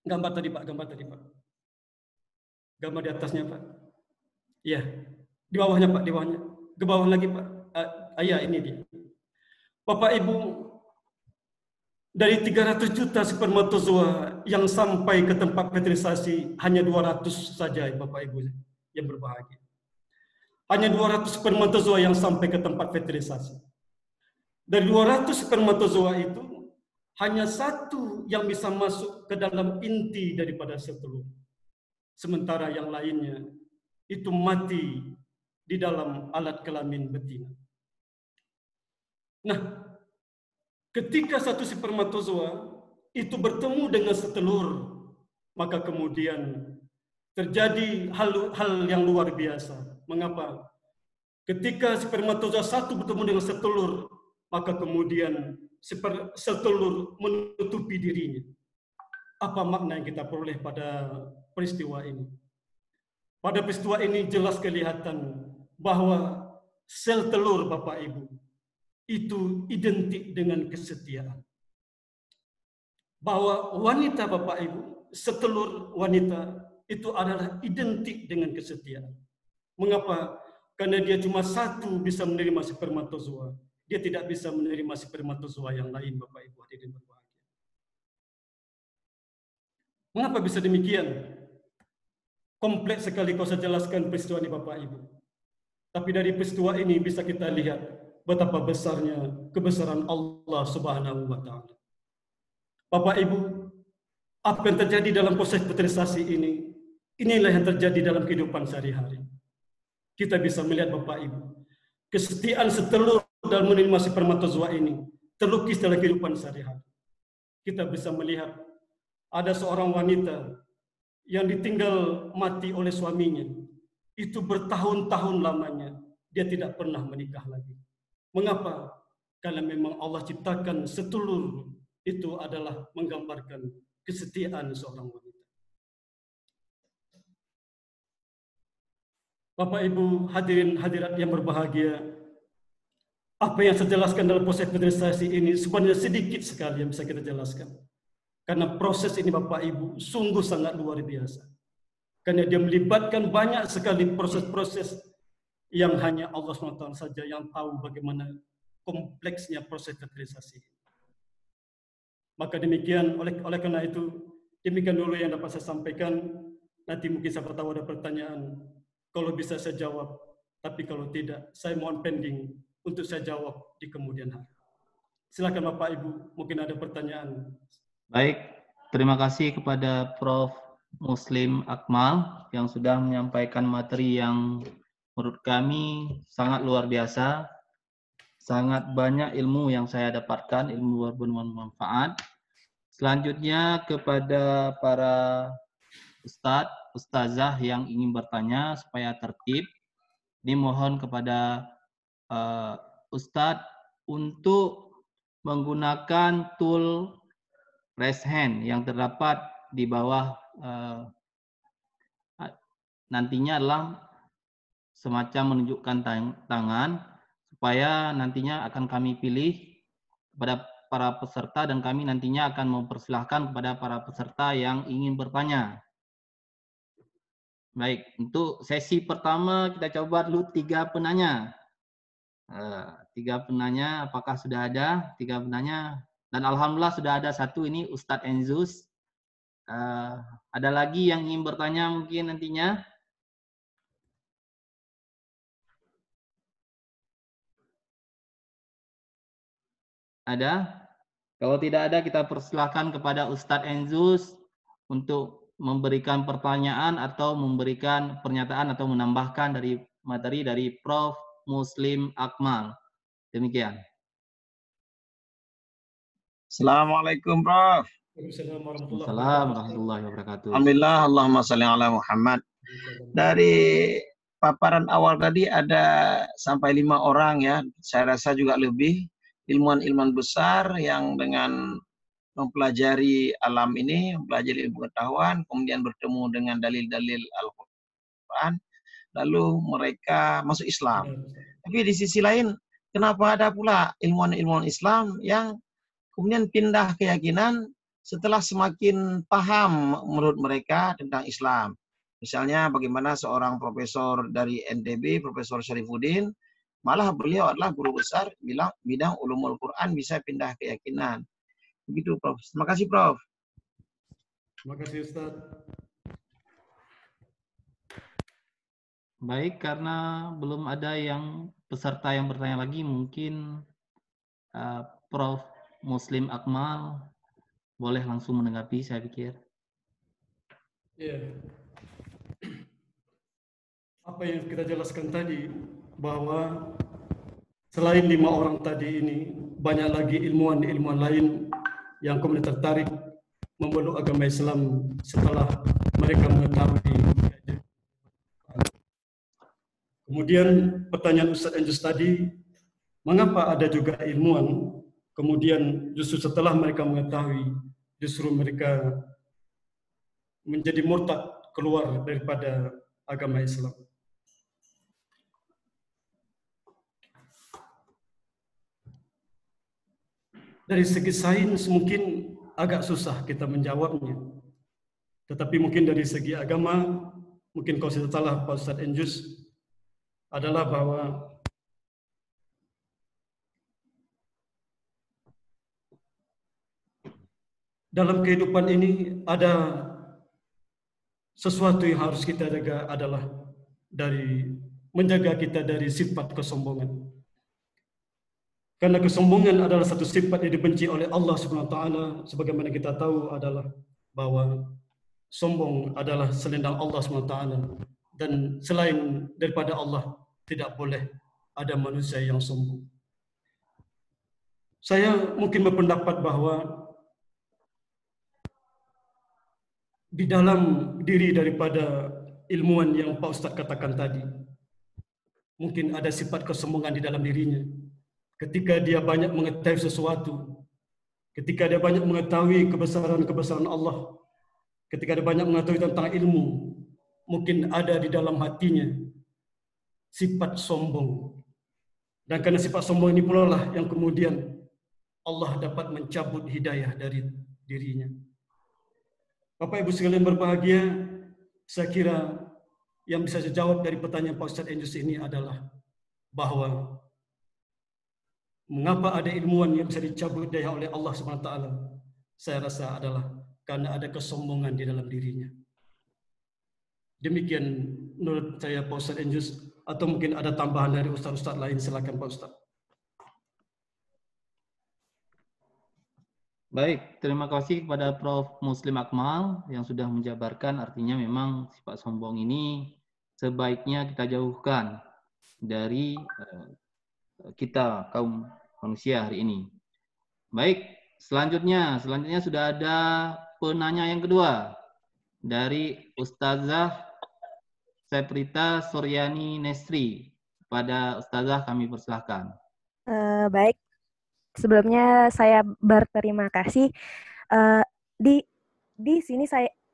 Gambar tadi, Pak. Gambar tadi, Pak. Gambar di atasnya, Pak. Iya. Di bawahnya, Pak. Di bawahnya. Ke bawah lagi, Pak. Ya, ini dia. Bapak Ibu, dari 300 juta spermatozoa yang sampai ke tempat fertilisasi, hanya 200 saja, Bapak Ibu yang berbahagia. Hanya 200 spermatozoa yang sampai ke tempat fertilisasi. Dari 200 spermatozoa itu, hanya satu yang bisa masuk ke dalam inti daripada sel telur. Sementara yang lainnya itu mati di dalam alat kelamin betina. Nah, ketika satu spermatozoa itu bertemu dengan setelur, maka kemudian terjadi hal yang luar biasa. Mengapa? Ketika spermatozoa satu bertemu dengan setelur, maka kemudian setelur menutupi dirinya. Apa makna yang kita peroleh pada peristiwa ini? Pada peristiwa ini jelas kelihatan bahwa sel telur, Bapak Ibu, itu identik dengan kesetiaan. Bahwa wanita, Bapak Ibu, setelur wanita itu adalah identik dengan kesetiaan. Mengapa? Karena dia cuma satu bisa menerima spermatozoa. Dia tidak bisa menerima spermatozoa yang lain, Bapak Ibu hadirin berbahagia. Mengapa bisa demikian? Kompleks sekali kalau saya jelaskan peristiwa ini, Bapak Ibu. Tapi dari peristiwa ini bisa kita lihat betapa besarnya kebesaran Allah Subhanahu wa Ta'ala. Bapak Ibu, apa yang terjadi dalam proses fertilisasi ini, inilah yang terjadi dalam kehidupan sehari-hari. Kita bisa melihat, Bapak Ibu, kesetiaan setelur dalam menerima spermatozoa ini terlukis dalam kehidupan sehari-hari. Kita bisa melihat ada seorang wanita yang ditinggal mati oleh suaminya. Itu bertahun-tahun lamanya dia tidak pernah menikah lagi. Mengapa? Karena memang Allah ciptakan setulur itu adalah menggambarkan kesetiaan seorang wanita. Bapak Ibu hadirin hadirat yang berbahagia, apa yang saya jelaskan dalam proses fertilisasi ini sebenarnya sedikit sekali yang bisa kita jelaskan. Karena proses ini Bapak Ibu sungguh sangat luar biasa. Karena dia melibatkan banyak sekali proses-proses yang hanya Allah SWT saja yang tahu bagaimana kompleksnya proses fertilisasi. Maka demikian, oleh karena itu, demikian dulu yang dapat saya sampaikan. Nanti mungkin siapa tahu ada pertanyaan. Kalau bisa saya jawab, tapi kalau tidak, saya mohon pending untuk saya jawab di kemudian hari. Silakan Bapak Ibu, mungkin ada pertanyaan. Baik, terima kasih kepada Prof. Muslim Akmal yang sudah menyampaikan materi yang menurut kami sangat luar biasa. Sangat banyak ilmu yang saya dapatkan, ilmu bermanfaat. Selanjutnya kepada para ustadz, ustazah yang ingin bertanya supaya tertib, dimohon kepada ustadz untuk menggunakan tool raise hand yang terdapat di bawah nantinya adalah semacam menunjukkan tangan supaya nantinya akan kami pilih kepada para peserta dan kami nantinya akan mempersilahkan kepada para peserta yang ingin bertanya. Baik, untuk sesi pertama kita coba dulu 3 penanya. 3 penanya, apakah sudah ada 3 penanya? Dan alhamdulillah sudah ada 1 ini Ustadz Enzus. Ada lagi yang ingin bertanya mungkin nantinya? Ada? Kalau tidak ada, kita persilahkan kepada Ustadz Enzus untuk memberikan pertanyaan atau memberikan pernyataan atau menambahkan dari materi dari Prof. Muslim Akmal. Demikian. Assalamualaikum Prof. Waalaikumsalam warahmatullahi wabarakatuh. Alhamdulillah, Allahumma shalli ala Muhammad. Dari paparan awal tadi ada sampai 5 orang ya, saya rasa juga lebih ilmuwan-ilmuwan besar yang dengan mempelajari alam ini, mempelajari ilmu pengetahuan, kemudian bertemu dengan dalil-dalil Al-Quran, lalu mereka masuk Islam. Tapi di sisi lain, kenapa ada pula ilmuwan-ilmuwan Islam yang kemudian pindah keyakinan setelah semakin paham menurut mereka tentang Islam. Misalnya bagaimana seorang profesor dari NTB, Profesor Syarifuddin, malah beliau adalah guru besar bidang ulumul Quran bisa pindah keyakinan. Begitu Prof. Terima kasih Prof. Terima kasih Ustaz. Baik, karena belum ada yang peserta yang bertanya lagi, mungkin Prof. Muslim Akmal boleh langsung menanggapi, saya pikir. Ya. Apa yang kita jelaskan tadi, bahwa selain 5 orang tadi ini, banyak lagi ilmuwan-ilmuwan lain yang kemudian tertarik memeluk agama Islam setelah mereka mengetahui. Kemudian pertanyaan Ustaz Enzus tadi, mengapa ada juga ilmuwan, kemudian justru setelah mereka mengetahui, justru mereka menjadi murtad, keluar daripada agama Islam. Dari segi sains mungkin agak susah kita menjawabnya. Tetapi mungkin dari segi agama, mungkin kalau saya salah Pak Ustaz Enzus, adalah bahwa dalam kehidupan ini ada sesuatu yang harus kita jaga, adalah dari menjaga kita dari sifat kesombongan. Karena kesombongan adalah satu sifat yang dibenci oleh Allah Subhanahu wa taala, sebagaimana kita tahu adalah bahwa sombong adalah selendang Allah Subhanahu wa taala, dan selain daripada Allah tidak boleh ada manusia yang sombong. Saya mungkin berpendapat bahwa di dalam diri daripada ilmuwan yang Pak Ustaz katakan tadi, mungkin ada sifat kesombongan di dalam dirinya. Ketika dia banyak mengetahui sesuatu, ketika dia banyak mengetahui kebesaran-kebesaran Allah, ketika dia banyak mengetahui tentang ilmu, mungkin ada di dalam hatinya sifat sombong. Dan karena sifat sombong ini pula lah yang kemudian Allah dapat mencabut hidayah dari dirinya. Bapak Ibu sekalian berbahagia, saya kira yang bisa saya jawab dari pertanyaan Pak Ustadz Enjus ini adalah bahwa mengapa ada ilmuwan yang bisa dicabut daya oleh Allah SWT? Saya rasa adalah karena ada kesombongan di dalam dirinya. Demikian menurut saya Pak Ustadz Enjus, atau mungkin ada tambahan dari Ustadz-Ustadz lain, silakan Pak Ustadz. Baik, terima kasih kepada Prof. Muslim Akmal yang sudah menjabarkan, artinya memang sifat sombong ini sebaiknya kita jauhkan dari kita kaum manusia hari ini. Baik, selanjutnya sudah ada penanya yang kedua dari Ustazah Seprita Suryani Nestri. Pada Ustazah kami persilahkan. Baik, sebelumnya saya berterima kasih. Di sini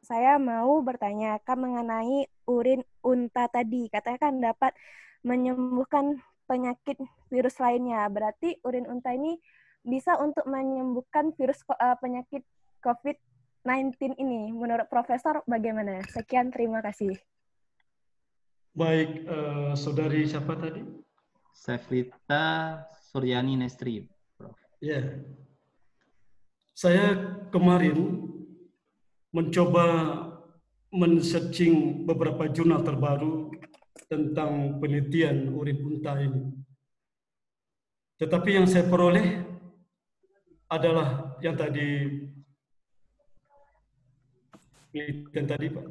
saya mau bertanyakan mengenai urin unta tadi. Katanya kan dapat menyembuhkan penyakit virus lainnya. Berarti urin unta ini bisa untuk menyembuhkan virus penyakit COVID-19 ini. Menurut Profesor bagaimana? Sekian, terima kasih. Baik, saudari siapa tadi? Seprita Suryani Nestri. Ya, saya kemarin mencoba men-searching beberapa jurnal terbaru tentang penelitian urin unta ini. Tetapi yang saya peroleh adalah yang tadi penelitian tadi, Pak.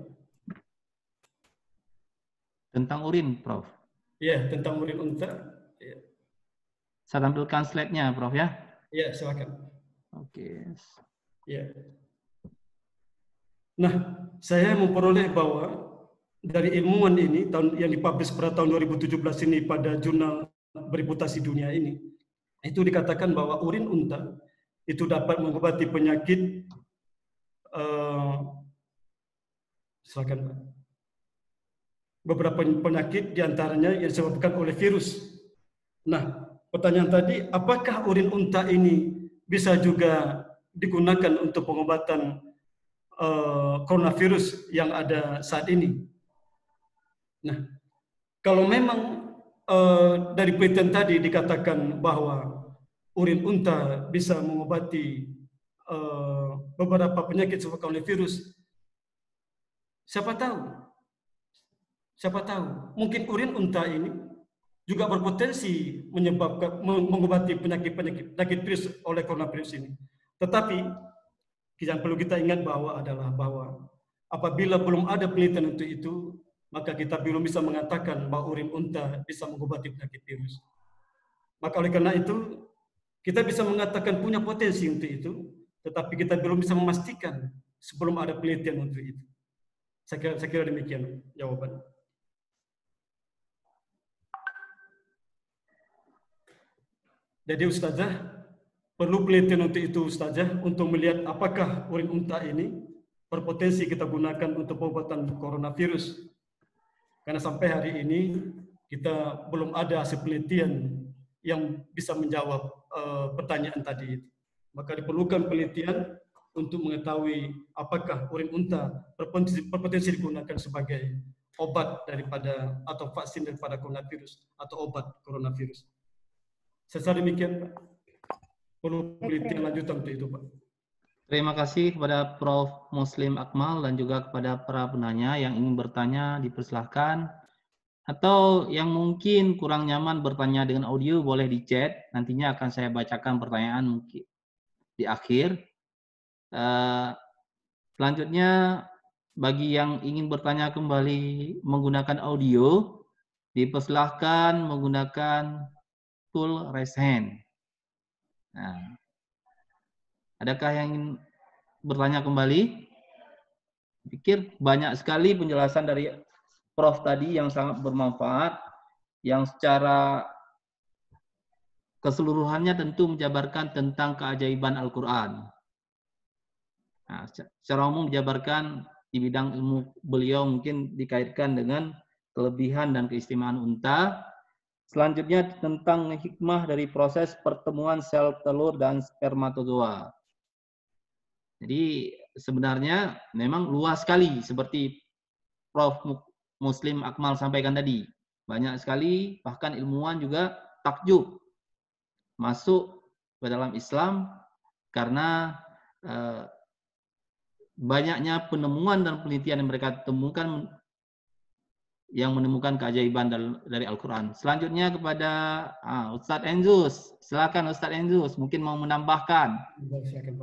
Tentang urin, Prof. Ya, tentang urin unta. Ya. Saya tampilkan slide-nya, Prof, ya. Ya, silakan. Oke. Ya. Nah, saya memperoleh bahwa dari ilmuwan ini yang dipublish pada tahun 2017 ini pada jurnal bereputasi dunia ini, itu dikatakan bahwa urin unta itu dapat mengobati penyakit silakan Pak. Beberapa penyakit diantaranya yang disebabkan oleh virus. Nah, pertanyaan tadi, apakah urin unta ini bisa juga digunakan untuk pengobatan coronavirus yang ada saat ini? Nah, kalau memang dari penelitian tadi dikatakan bahwa urin unta bisa mengobati beberapa penyakit disebabkan oleh virus, siapa tahu? Siapa tahu, mungkin urin unta ini juga berpotensi mengobati penyakit virus oleh coronavirus ini. Tetapi yang perlu kita ingat bahwa apabila belum ada penelitian untuk itu, maka kita belum bisa mengatakan bahwa urin unta bisa mengobati penyakit virus. Maka oleh karena itu, kita bisa mengatakan punya potensi untuk itu, tetapi kita belum bisa memastikan sebelum ada penelitian untuk itu. Saya kira demikian jawaban. Jadi Ustazah, perlu penelitian untuk itu Ustazah, untuk melihat apakah urin unta ini berpotensi kita gunakan untuk pengobatan coronavirus. Karena sampai hari ini kita belum ada hasil penelitian yang bisa menjawab pertanyaan tadi itu. Maka diperlukan penelitian untuk mengetahui apakah urin unta berpotensi digunakan sebagai obat daripada atau vaksin daripada coronavirus atau obat coronavirus. Secara demikian, Pak. Perlu penelitian lanjutan untuk itu, Pak. Terima kasih kepada Prof. Muslim Akmal dan juga kepada para penanya yang ingin bertanya, dipersilahkan. Atau yang mungkin kurang nyaman bertanya dengan audio, boleh di chat. Nantinya akan saya bacakan pertanyaan mungkin di akhir. Selanjutnya, bagi yang ingin bertanya kembali menggunakan audio, dipersilahkan menggunakan tool raise hand. Nah, adakah yang ingin bertanya kembali? Pikir banyak sekali penjelasan dari Prof tadi yang sangat bermanfaat, yang secara keseluruhannya tentu menjabarkan tentang keajaiban Al-Quran. Nah, secara umum menjabarkan di bidang ilmu beliau mungkin dikaitkan dengan kelebihan dan keistimewaan unta. Selanjutnya tentang hikmah dari proses pertemuan sel telur dan spermatozoa. Jadi sebenarnya memang luas sekali seperti Prof. Muslim Akmal sampaikan tadi. Banyak sekali, bahkan ilmuwan juga takjub masuk ke dalam Islam karena banyaknya penemuan dan penelitian yang mereka temukan yang menemukan keajaiban dari Al-Quran. Selanjutnya kepada Ustadz Enzus. Silakan Ustadz Enzus, mungkin mau menambahkan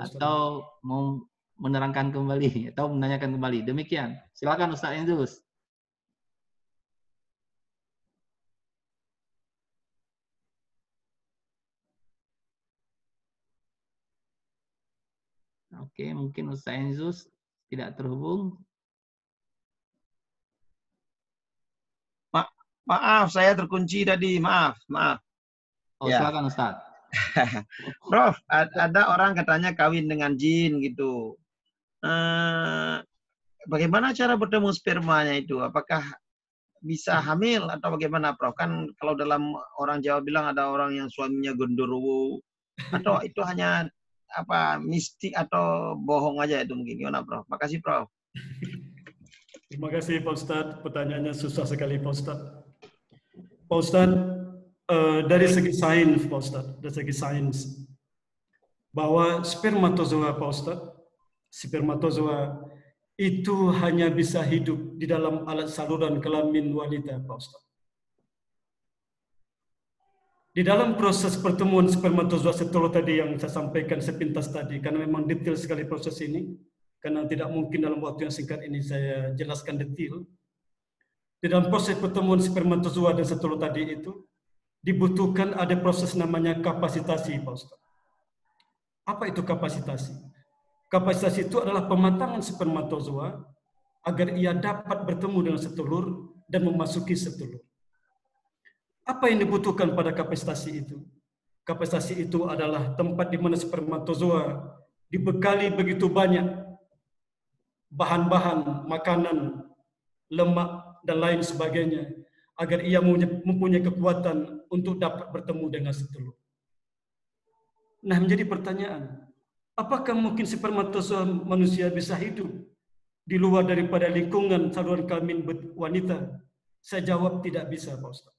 atau mau menerangkan kembali atau menanyakan kembali. Demikian. Silakan Ustadz Enzus. Oke, mungkin Ustadz Enzus tidak terhubung. Maaf, saya terkunci tadi. Maaf. Oh, ya. Silakan Ustadz. Prof, ada orang katanya kawin dengan jin gitu. Bagaimana cara bertemu spermanya itu? Apakah bisa hamil atau bagaimana, Prof? Kan kalau dalam orang Jawa bilang ada orang yang suaminya gondorowo, atau itu hanya mistik atau bohong aja itu mungkin. Gimana, Prof? Makasih, Prof. Terima kasih Pak Ustadz. Pertanyaannya susah sekali Pak Ustadz. Pak Ustadz, dari segi sains Pak Ustadz, dari segi sains, bahwa spermatozoa Pak Ustadz, spermatozoa itu hanya bisa hidup di dalam alat saluran kelamin wanita Pak Ustadz. Di dalam proses pertemuan spermatozoa setelah tadi yang saya sampaikan sepintas tadi, karena memang detail sekali proses ini, karena tidak mungkin dalam waktu yang singkat ini saya jelaskan detail. Di dalam proses pertemuan spermatozoa dan setelah tadi itu, dibutuhkan ada proses namanya kapasitasi, Pak Ustaz. Apa itu kapasitasi? Kapasitasi itu adalah pematangan spermatozoa agar ia dapat bertemu dengan setelur dan memasuki setelur. Apa yang dibutuhkan pada kapasitasi itu? Kapasitasi itu adalah tempat di mana spermatozoa dibekali begitu banyak bahan-bahan makanan, lemak, dan lain sebagainya, agar ia mempunyai kekuatan untuk dapat bertemu dengan setelur. Nah, menjadi pertanyaan, apakah mungkin spermatozoa manusia bisa hidup di luar daripada lingkungan saluran kelamin wanita? Saya jawab tidak bisa, Pak Ustaz.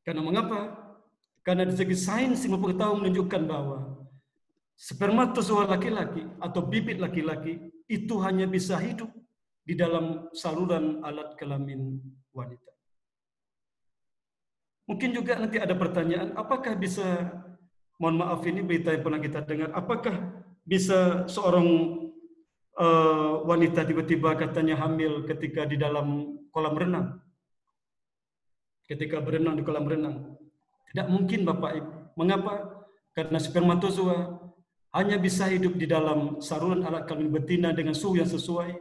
Karena mengapa? Karena di segi sains ilmu pengetahuan menunjukkan bahwa spermatozoa laki-laki atau bibit laki-laki itu hanya bisa hidup di dalam saluran alat kelamin wanita. Mungkin juga nanti ada pertanyaan, apakah bisa, mohon maaf ini berita yang pernah kita dengar, apakah bisa seorang wanita tiba-tiba katanya hamil ketika di dalam kolam renang? Ketika berenang di kolam renang. Tidak mungkin Bapak Ibu. Mengapa? Karena spermatozoa hanya bisa hidup di dalam saluran alat kelamin betina dengan suhu yang sesuai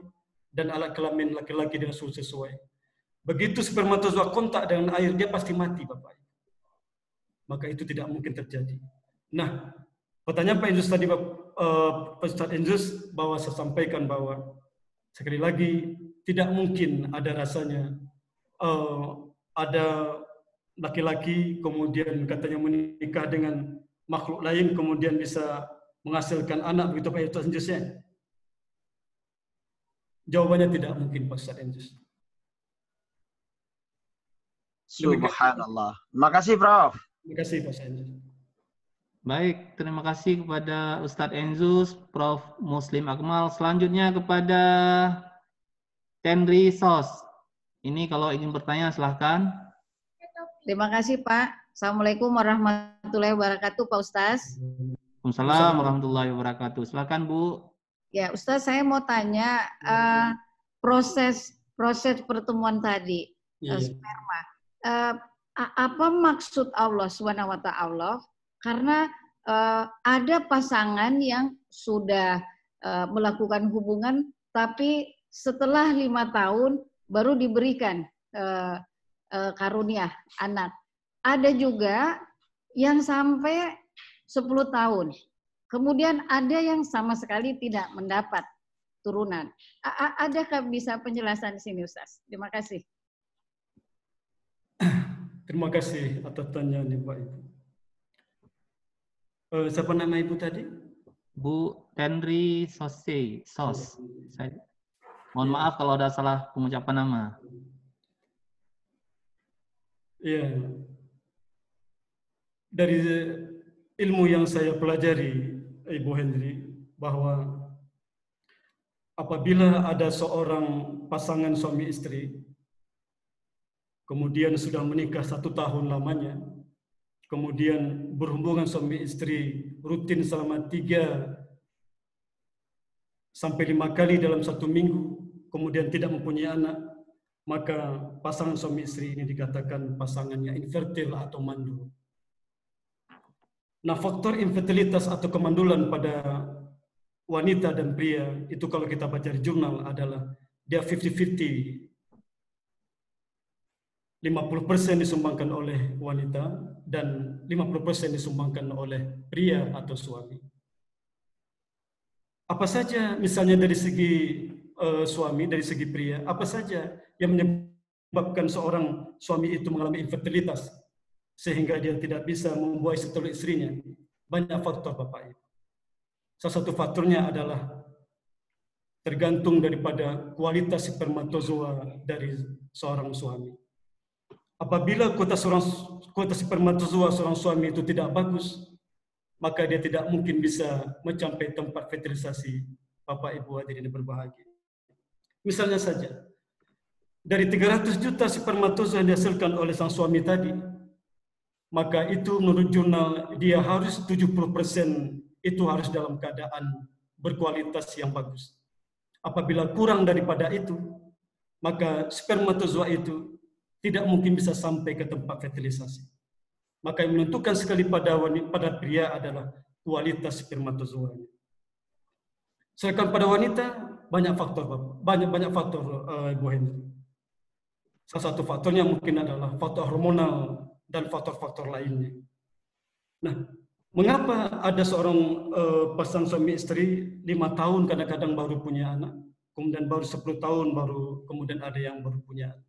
dan alat kelamin laki-laki dengan suhu sesuai. Begitu spermatozoa kontak dengan air, dia pasti mati, Bapak. Maka itu tidak mungkin terjadi. Nah, pertanyaan Pak Enzus tadi, Pak Enzus, bahwa saya sampaikan bahwa sekali lagi tidak mungkin ada rasanya ada laki-laki kemudian katanya menikah dengan makhluk lain kemudian bisa menghasilkan anak, begitu Pak Enzus ya? Jawabannya tidak mungkin, Pak Ustaz Enzus. Subhanallah. Terima kasih, Prof. Terima kasih, Pak Enzus. Baik, terima kasih kepada Ustadz Enzus, Prof. Muslim Akmal. Selanjutnya kepada Tenri Sos. Ini kalau ingin bertanya silahkan. Terima kasih Pak. Assalamualaikum warahmatullahi wabarakatuh Pak Ustaz. Waalaikumsalam warahmatullahi wabarakatuh. Silakan Bu. Ya Ustaz, saya mau tanya proses pertemuan tadi sperma. Apa maksud Allah SWT? Karena ada pasangan yang sudah melakukan hubungan tapi setelah 5 tahun baru diberikan karunia anak. Ada juga yang sampai 10 tahun. Kemudian ada yang sama sekali tidak mendapat turunan. Adakah bisa penjelasan di sini, Ustaz? Terima kasih. Terima kasih atas pertanyaan Pak Ibu. Siapa nama Ibu tadi? Bu Henry Sos. Mohon maaf kalau ada salah pengucapan nama. Ya, dari ilmu yang saya pelajari, Ibu Henry, bahwa apabila ada seorang pasangan suami istri, kemudian sudah menikah 1 tahun lamanya, kemudian berhubungan suami istri rutin selama 3 sampai 5 kali dalam 1 minggu, kemudian tidak mempunyai anak, maka pasangan suami istri ini dikatakan pasangannya infertil atau mandul. Nah, faktor infertilitas atau kemandulan pada wanita dan pria itu kalau kita baca di jurnal adalah dia 50-50. 50% disumbangkan oleh wanita dan 50% disumbangkan oleh pria atau suami. Apa saja misalnya dari segi suami, dari segi pria, apa saja yang menyebabkan seorang suami itu mengalami infertilitas sehingga dia tidak bisa membuai setelur istrinya? Banyak faktor, Bapak Ibu. Salah satu faktornya adalah tergantung daripada kualitas spermatozoa dari seorang suami. Apabila kuota spermatozoa seorang suami itu tidak bagus, maka dia tidak mungkin bisa mencapai tempat fertilisasi. Bapak Ibu hadirin berbahagia. Misalnya saja, dari 300 juta spermatozoa yang dihasilkan oleh sang suami tadi, maka itu menurut jurnal dia harus 70% itu harus dalam keadaan berkualitas yang bagus. Apabila kurang daripada itu, maka spermatozoa itu tidak mungkin bisa sampai ke tempat fertilisasi. Maka yang menentukan sekali pada pria adalah kualitas spermatozoanya. Sedangkan pada wanita banyak faktor, banyak faktor, Ibu Henry. Salah satu faktornya mungkin adalah faktor hormonal dan faktor-faktor lainnya. Nah, mengapa ada seorang pasangan suami istri 5 tahun kadang-kadang baru punya anak, kemudian baru 10 tahun baru kemudian ada yang baru punya anak?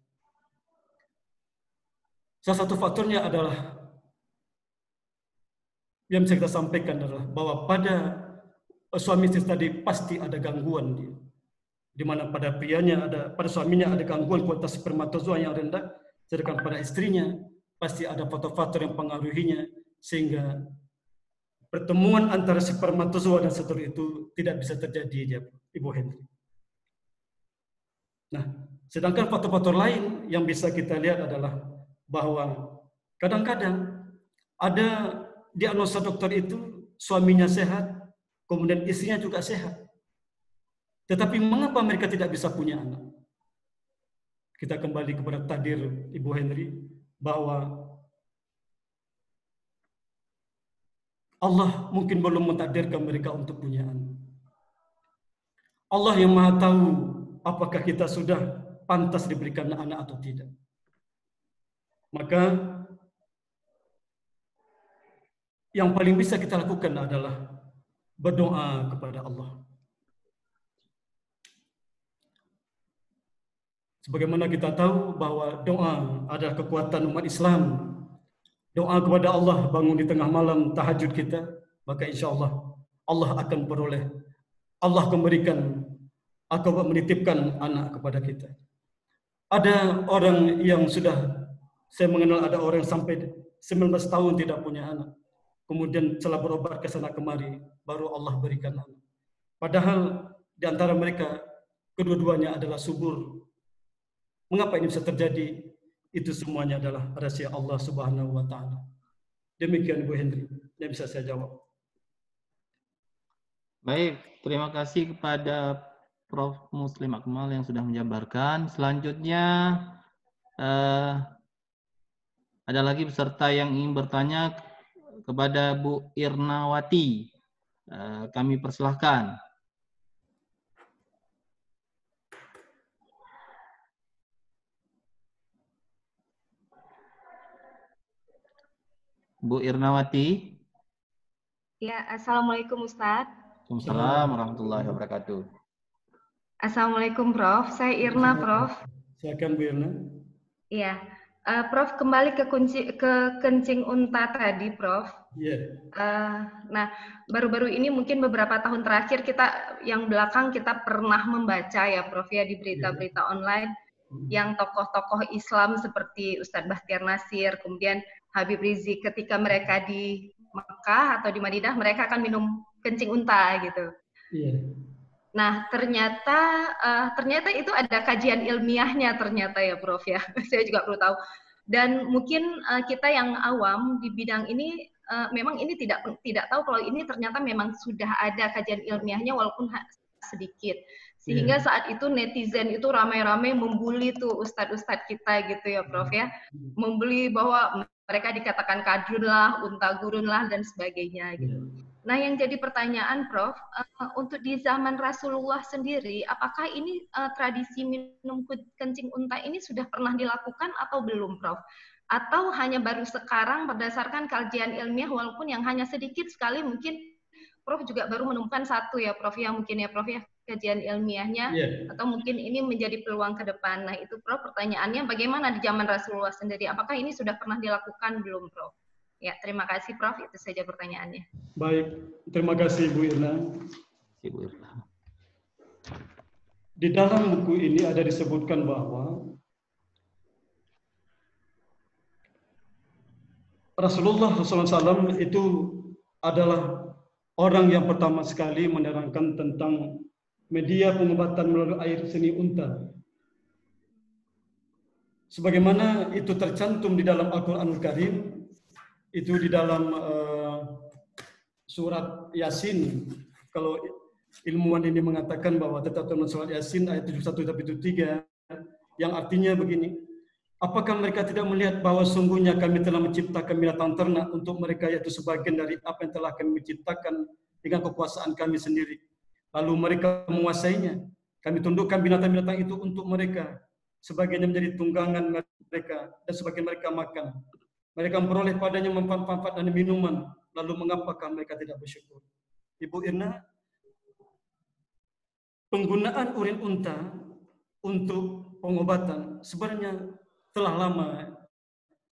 Salah satu faktornya adalah yang bisa kita sampaikan adalah bahwa pada suami istri tadi pasti ada gangguan dia, di mana pada pada suaminya ada gangguan kualitas spermatozoa yang rendah, sedangkan pada istrinya pasti ada faktor-faktor yang mempengaruhinya sehingga pertemuan antara spermatozoa dan setelur itu tidak bisa terjadi, Ibu Henry. Nah, sedangkan faktor-faktor lain yang bisa kita lihat adalah bahwa kadang-kadang ada diagnosa dokter itu suaminya sehat, kemudian istrinya juga sehat. Tetapi mengapa mereka tidak bisa punya anak? Kita kembali kepada takdir, Ibu Henry, bahwa Allah mungkin belum mentakdirkan mereka untuk punya anak. Allah yang Maha tahu apakah kita sudah pantas diberikan anak atau tidak. Maka yang paling bisa kita lakukan adalah berdoa kepada Allah. Sebagaimana kita tahu bahwa doa adalah kekuatan umat Islam. Doa kepada Allah bangun di tengah malam tahajud kita, maka insya Allah Allah akan peroleh. Allah memberikan atau menitipkan anak kepada kita. Ada orang yang saya mengenal ada orang yang sampai 19 tahun tidak punya anak. Kemudian setelah berobat ke sana kemari, baru Allah berikan anak. Padahal di antara mereka, kedua-duanya adalah subur. Mengapa ini bisa terjadi? Itu semuanya adalah rahasia Allah Subhanahu wa Ta'ala. Demikian, Ibu Henry, yang bisa saya jawab. Baik, terima kasih kepada Prof. Muslim Akmal yang sudah menjabarkan. Selanjutnya, ada lagi peserta yang ingin bertanya kepada Bu Irnawati. Kami persilahkan. Bu Irnawati. Ya, Assalamualaikum Ustadz. Waalaikumsalam warahmatullahi wabarakatuh. Assalamualaikum Prof. Saya Irna, Prof. Silakan Bu Irna. Iya, Prof, kembali ke kencing unta tadi, Prof. Nah, baru-baru ini mungkin beberapa tahun terakhir yang belakang kita pernah membaca ya Prof ya di berita-berita online yang tokoh-tokoh Islam seperti Ustadz Bahtiar Nasir, kemudian Habib Rizik, ketika mereka di Mekah atau di Madinah mereka akan minum kencing unta gitu. Nah, ternyata itu ada kajian ilmiahnya ternyata ya Prof ya. Saya juga perlu tahu. Dan mungkin kita yang awam di bidang ini memang ini tidak tahu kalau ini ternyata memang sudah ada kajian ilmiahnya walaupun sedikit. Sehingga saat itu netizen itu ramai-ramai membuli tuh ustadz-ustadz kita gitu ya Prof ya. Membuli bahwa mereka dikatakan kadrun lah, unta gurun lah dan sebagainya gitu. Nah, yang jadi pertanyaan, Prof, untuk di zaman Rasulullah sendiri, apakah ini tradisi minum kencing unta ini sudah pernah dilakukan atau belum, Prof? Atau hanya baru sekarang berdasarkan kajian ilmiah, walaupun yang hanya sedikit sekali, mungkin Prof juga baru menemukan satu ya, Prof, ya mungkin ya, Prof ya, kajian ilmiahnya, atau mungkin ini menjadi peluang ke depan. Nah, itu, Prof, pertanyaannya bagaimana di zaman Rasulullah sendiri? Apakah ini sudah pernah dilakukan belum, Prof? Ya, terima kasih Prof. Itu saja pertanyaannya. Baik, terima kasih Bu Irna. Ibu Irna. Di dalam buku ini ada disebutkan bahwa Rasulullah SAW itu adalah orang yang pertama sekali menerangkan tentang media pengobatan melalui air seni unta. Sebagaimana itu tercantum di dalam Al-Quranul Karim, itu di dalam surat Yasin. Kalau ilmuwan ini mengatakan bahwa tetap dalam surat Yasin ayat 71-73 yang artinya begini, apakah mereka tidak melihat bahwa sungguhnya kami telah menciptakan binatang ternak untuk mereka, yaitu sebagian dari apa yang telah kami ciptakan dengan kekuasaan kami sendiri. Lalu mereka menguasainya. Kami tundukkan binatang-binatang itu untuk mereka, sebagiannya menjadi tunggangan mereka dan sebagian mereka makan. Mereka memperoleh padanya manfaat dan minuman, lalu mengapakah mereka tidak bersyukur? Ibu Irna, penggunaan urin unta untuk pengobatan sebenarnya telah lama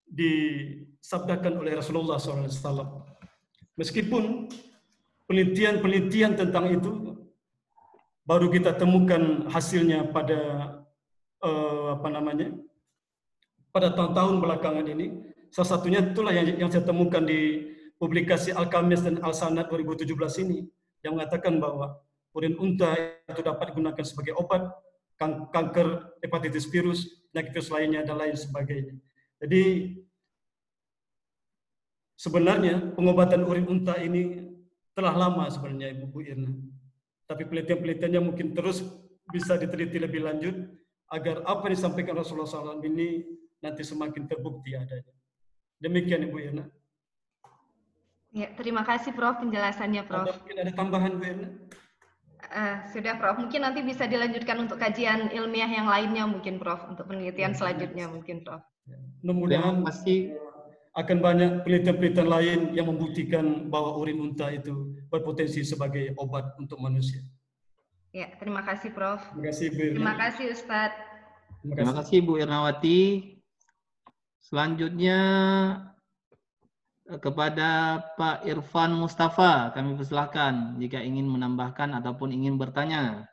disabdakan oleh Rasulullah SAW. Meskipun penelitian tentang itu baru kita temukan hasilnya pada pada tahun-tahun belakangan ini. Salah satunya itulah yang saya temukan di publikasi Al-Kamis dan Al-Sanad 2017 ini, yang mengatakan bahwa urin unta itu dapat digunakan sebagai obat kanker, hepatitis virus, penyakit virus lainnya, dan lain sebagainya. Jadi sebenarnya pengobatan urin unta ini telah lama sebenarnya Ibu Irna. Tapi penelitian-penelitiannya mungkin terus bisa diteliti lebih lanjut agar apa yang disampaikan Rasulullah SAW ini nanti semakin terbukti adanya. Demikian Ibu Irna. Ya, terima kasih Prof penjelasannya Prof. Mungkin ada tambahan Bu Irna? Sudah Prof, mungkin nanti bisa dilanjutkan untuk kajian ilmiah yang lainnya mungkin Prof, untuk penelitian selanjutnya mungkin Prof. Mudah-mudahan akan banyak penelitian-penelitian lain yang membuktikan bahwa urin unta itu berpotensi sebagai obat untuk manusia. Ya, terima kasih Prof. Terima kasih Bu Irna. Terima kasih Ustadz. Terima kasih Bu Irnawati. Selanjutnya kepada Pak Irfan Mustafa, kami persilahkan jika ingin menambahkan ataupun ingin bertanya.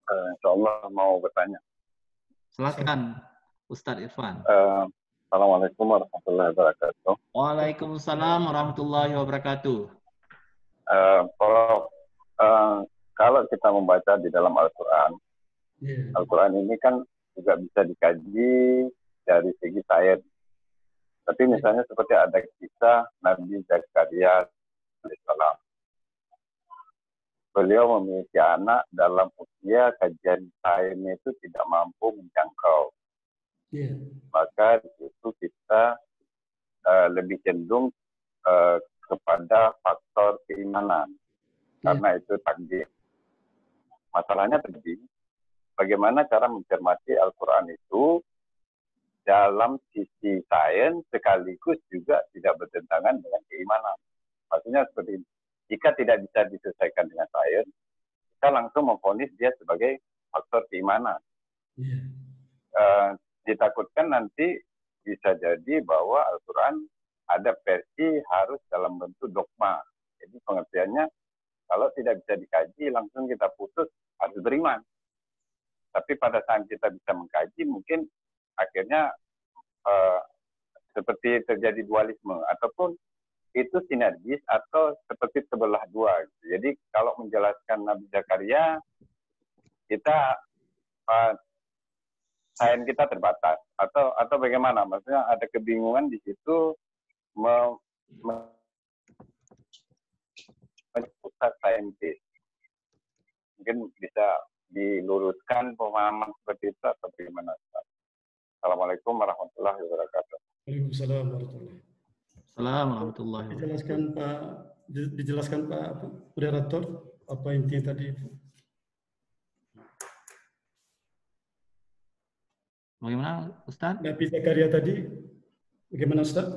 Insyaallah mau bertanya. Silakan Ustadz Irfan. Assalamualaikum warahmatullahi wabarakatuh. Waalaikumsalam warahmatullahi wabarakatuh. Kalau kita membaca di dalam Al-Quran, Al-Quran ini kan juga bisa dikaji dari segi sains. Tapi misalnya seperti ada kisah Nabi Zakaria alaihissalam. Beliau memiliki anak dalam usia kajian sainsnya itu tidak mampu menjangkau. Maka di situ kita lebih cenderung kepada faktor keimanan. Karena itu takdir. Masalahnya tadi, bagaimana cara mencermati Al-Quran itu dalam sisi sains sekaligus juga tidak bertentangan dengan keimanan. Maksudnya seperti ini. Jika tidak bisa diselesaikan dengan sains, kita langsung memvonis dia sebagai faktor keimanan. Ditakutkan nanti bisa jadi bahwa Al-Quran ada versi harus dalam bentuk dogma. Jadi pengertiannya kalau tidak bisa dikaji langsung kita putus harus beriman. Tapi pada saat kita bisa mengkaji mungkin akhirnya seperti terjadi dualisme ataupun itu sinergis atau seperti sebelah dua. Jadi kalau menjelaskan Nabi Zakaria kita sains kita terbatas atau bagaimana? Maksudnya ada kebingungan di situ pusat saintis. Mungkin bisa diluruskan pemahaman seperti itu atau bagaimana? Assalamualaikum warahmatullahi wabarakatuh. Waalaikumsalam warahmatullahi wabarakatuh. Assalamualaikum. Dijelaskan Pak Moderator apa intinya tadi itu. Bagaimana Ustaz? Nabi Zakaria tadi bagaimana Ustaz?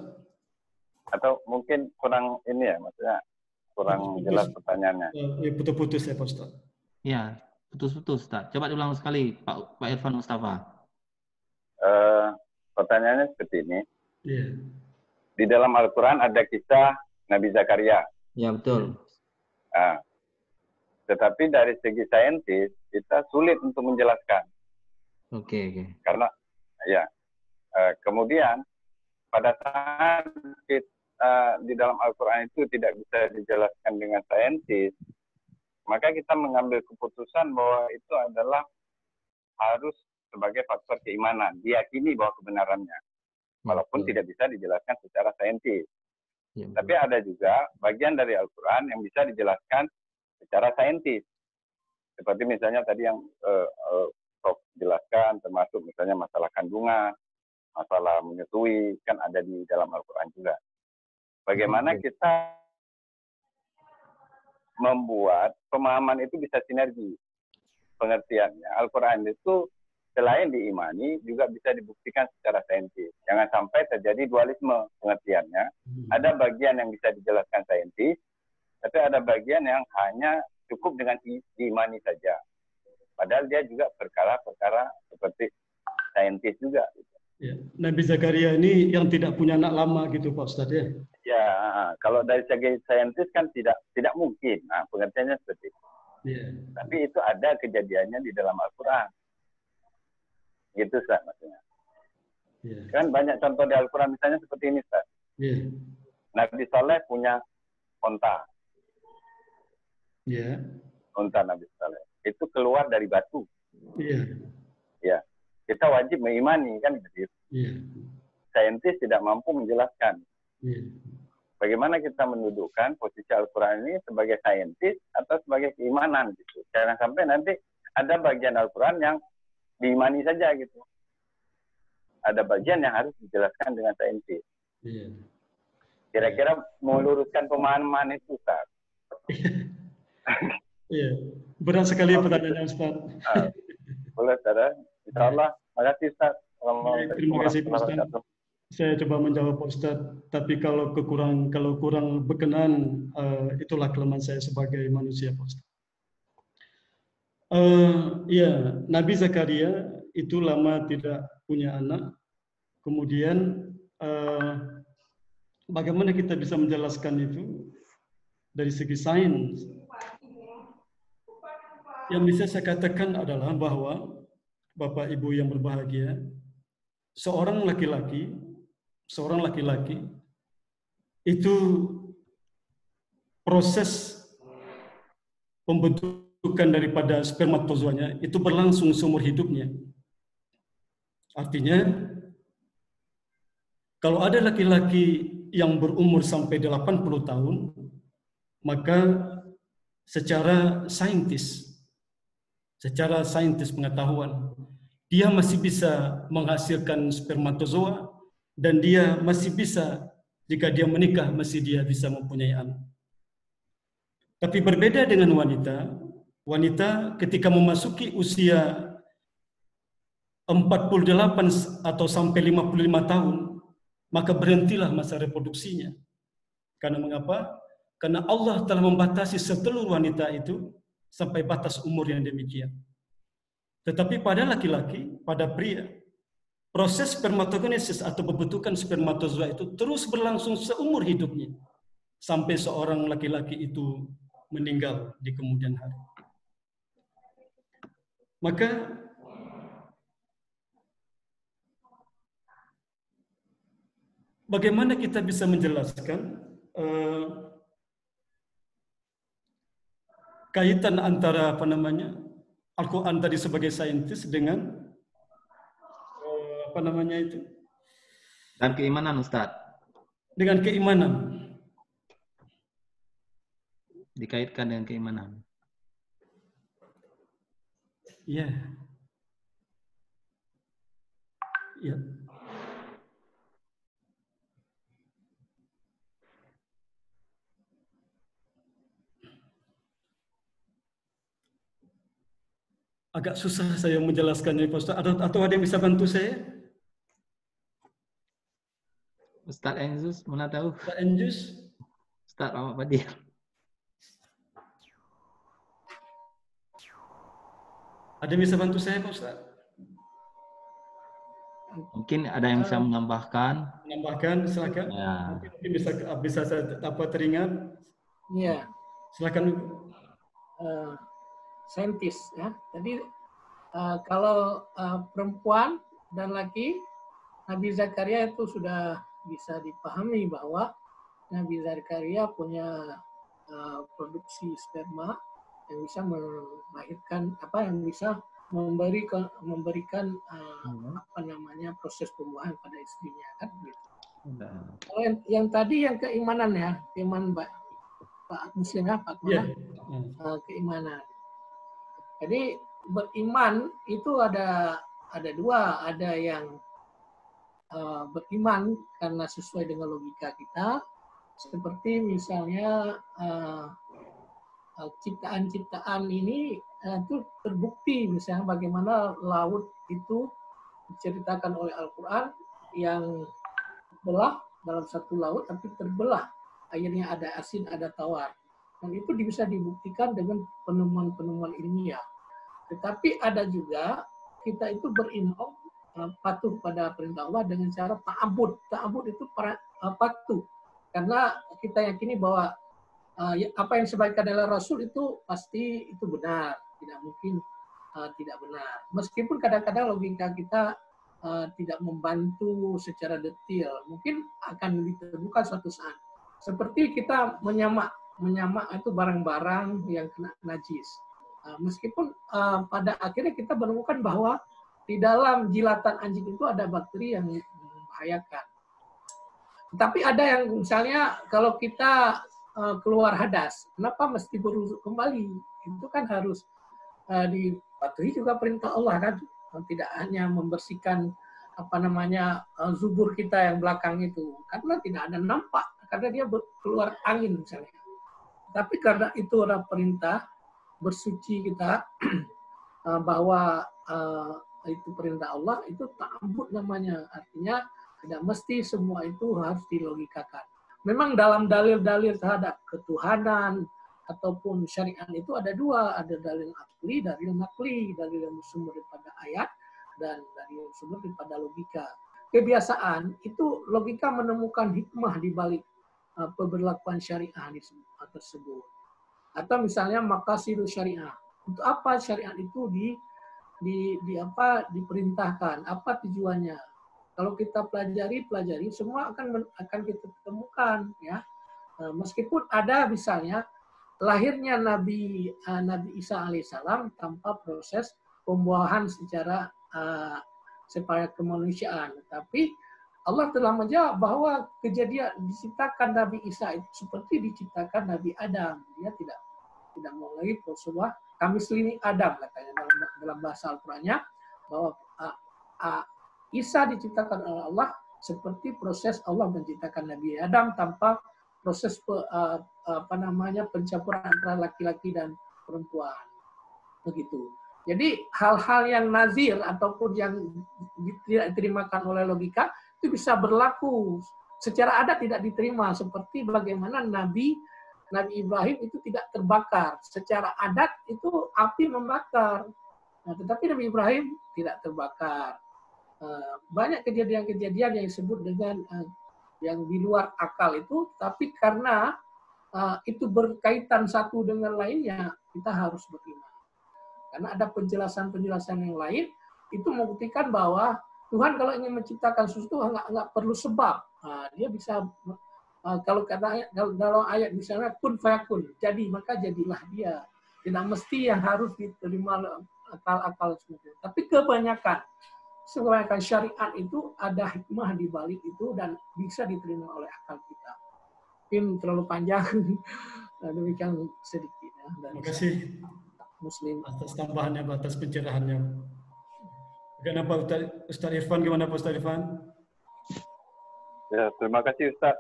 Atau mungkin kurang ini ya, maksudnya kurang jelas pertanyaannya. Putus-putus ya Pak Ustaz. Ya, putus-putus Ustaz. Coba diulang sekali Pak Irfan Mustafa. Pertanyaannya seperti ini. Yeah. Di dalam Al-Quran ada kisah Nabi Zakaria. Ya, betul. Tetapi dari segi saintis, kita sulit untuk menjelaskan. Oke. Karena, ya, kemudian pada saat di dalam Al-Quran itu tidak bisa dijelaskan dengan saintis, maka kita mengambil keputusan bahwa itu adalah harus sebagai faktor keimanan, diyakini bahwa kebenarannya, walaupun tidak bisa dijelaskan secara saintis. Ya, tapi ada juga bagian dari Al-Quran yang bisa dijelaskan secara saintis, seperti misalnya tadi yang Prof jelaskan, termasuk misalnya masalah kandungan, masalah menyusui, kan ada di dalam Al-Quran juga. Bagaimana kita membuat pemahaman itu bisa sinergi pengertiannya. Al-Quran itu selain diimani, juga bisa dibuktikan secara saintis. Jangan sampai terjadi dualisme pengertiannya. Ada bagian yang bisa dijelaskan saintis, tapi ada bagian yang hanya cukup dengan diimani saja. Padahal dia juga perkara-perkara seperti saintis juga. Ya. Nabi Zakaria ini yang tidak punya anak lama gitu Pak Ustadz ya? Ya, kalau dari segi saintis kan tidak mungkin. Nah, pengertiannya seperti itu. Yeah. Tapi itu ada kejadiannya di dalam Al-Quran. Gitu, Ustaz, maksudnya. Yeah. Kan banyak contoh di Al-Quran, misalnya seperti ini, Ustaz. Yeah. Nabi Saleh punya unta. Yeah. Unta Nabi Saleh. Itu keluar dari batu. Yeah. Ya. Kita wajib mengimani, kan begitu. Yeah. Saintis tidak mampu menjelaskan. Yeah. Bagaimana kita mendudukkan posisi Al-Quran ini sebagai saintis atau sebagai keimanan, gitu. Jangan sampai nanti ada bagian Al-Quran yang diimani saja gitu. Ada bagian yang harus dijelaskan dengan saintis. Yeah. Kira-kira meluruskan pemahaman itu, Ustaz. Iya, berat sekali pertanyaannya, Ustaz. Boleh, Ustaz. Insyaallah. Makasih, Ustaz. Terima kasih, Pak Ustaz. Saya coba menjawab, Pak Ustaz. Tapi kalau kurang berkenan, itulah kelemahan saya sebagai manusia, Pak Ustaz. Ya, Nabi Zakaria itu lama tidak punya anak. Kemudian bagaimana kita bisa menjelaskan itu dari segi sains? Yang bisa saya katakan adalah bahwa Bapak Ibu yang berbahagia, seorang laki-laki itu proses pembentukan daripada spermatozoanya itu berlangsung seumur hidupnya. Artinya, kalau ada laki-laki yang berumur sampai 80 tahun, maka secara saintis pengetahuan, dia masih bisa menghasilkan spermatozoa dan dia masih bisa, jika dia menikah, masih dia bisa mempunyai anak. Tapi berbeda dengan wanita ketika memasuki usia 48 atau sampai 55 tahun, maka berhentilah masa reproduksinya. Karena mengapa? Karena Allah telah membatasi seluruh wanita itu sampai batas umur yang demikian. Tetapi pada laki-laki, pada pria, proses spermatogenesis atau pembentukan spermatozoa itu terus berlangsung seumur hidupnya sampai seorang laki-laki itu meninggal di kemudian hari. Maka bagaimana kita bisa menjelaskan kaitan antara Al-Quran tadi sebagai saintis dengan dan keimanan, Ustaz? Dengan keimanan. Dikaitkan dengan keimanan. Iya. Ya. Agak susah saya menjelaskannya, Pak Ustaz. Atau ada yang bisa bantu saya? Ustaz Enzus, mana tahu? Pak Enjus? Ustaz Ahmad Fadil. Ada yang bisa bantu saya, Pak Ustaz? Mungkin ada yang bisa menambahkan. Menambahkan, silakan. Ya. Mungkin bisa saya teringat. Iya. Silakan. Saintis ya. Jadi kalau perempuan dan laki, Nabi Zakaria itu sudah bisa dipahami bahwa Nabi Zakaria punya produksi sperma yang bisa melahirkan yang bisa memberikan proses pembuahan pada istrinya kan gitu. Kalau yang tadi yang keimanan ya, keimanan Pak Muslim ya, Pak Kuna, keimanan. Jadi beriman itu ada dua, ada yang beriman karena sesuai dengan logika kita, seperti misalnya ciptaan-ciptaan ini itu terbukti, misalnya bagaimana laut itu diceritakan oleh Al-Quran yang belah dalam satu laut tapi terbelah, akhirnya ada asin, ada tawar. Dan itu bisa dibuktikan dengan penemuan-penemuan ilmiah. Tetapi ada juga kita itu beriman patuh pada perintah Allah dengan cara ta'abud. Ta'abud itu patuh. Karena kita yakini bahwa apa yang disampaikan oleh Rasul itu pasti itu benar. Tidak mungkin tidak benar. Meskipun kadang-kadang logika kita tidak membantu secara detail. Mungkin akan ditemukan suatu saat. Seperti kita menyamak itu barang-barang yang kena najis. Meskipun pada akhirnya kita menemukan bahwa di dalam jilatan anjing itu ada bakteri yang membahayakan. Tapi ada yang misalnya kalau kita keluar hadas, kenapa mesti berwudu kembali? Itu kan harus dipatuhi juga perintah Allah kan, tidak hanya membersihkan zubur kita yang belakang itu, karena tidak ada nampak, karena dia keluar angin misalnya. Tapi karena itu adalah perintah bersuci kita bahwa itu perintah Allah, itu ta'abbud namanya. Artinya tidak mesti semua itu harus dilogikakan. Memang dalam dalil-dalil terhadap ketuhanan ataupun syariat itu ada dua, ada dalil akli, dalil nakli, dalil yang bersumber daripada ayat dan dalil yang bersumber daripada logika. Kebiasaan itu logika menemukan hikmah di balik pemberlakuan syariah tersebut. Atau misalnya maqasidus syariah. Untuk apa syariat itu diperintahkan? Apa tujuannya? Kalau kita pelajari semua akan kita temukan ya. Meskipun ada misalnya lahirnya Nabi Isa alaihissalam tanpa proses pembuahan secara kemanusiaan, tapi Allah telah menjawab bahwa kejadian diciptakan Nabi Isa itu seperti diciptakan Nabi Adam. Dia tidak mengalami sebuah kami selini Adam, katanya dalam bahasa Al-Qur'annya, bahwa Isa diciptakan oleh Allah seperti proses Allah menciptakan Nabi Adam tanpa proses pencampuran antara laki-laki dan perempuan. Begitu. Jadi hal-hal yang nazir ataupun yang tidak diterimakan oleh logika itu bisa berlaku secara adat tidak diterima, seperti bagaimana Nabi Ibrahim itu tidak terbakar. Secara adat itu api membakar. Nah, tetapi Nabi Ibrahim tidak terbakar. banyak kejadian-kejadian yang disebut dengan yang di luar akal itu, tapi karena itu berkaitan satu dengan lainnya, kita harus beriman. Karena ada penjelasan-penjelasan yang lain, itu membuktikan bahwa Tuhan kalau ingin menciptakan sesuatu nggak perlu sebab. Dia bisa, kalau dalam ayat misalnya kun fayakun, jadi maka jadilah dia. Tidak mesti yang harus diterima akal-akal semua. Tapi kebanyakan syariat itu ada hikmah di balik itu dan bisa diterima oleh akal kita. Mungkin terlalu panjang, demikian sedikit. Ya. Terima kasih Muslim atas tambahannya, atas pencerahannya. Kenapa Ustaz Irfan, gimana Pak Ustaz Irfan? Ya, terima kasih Ustaz.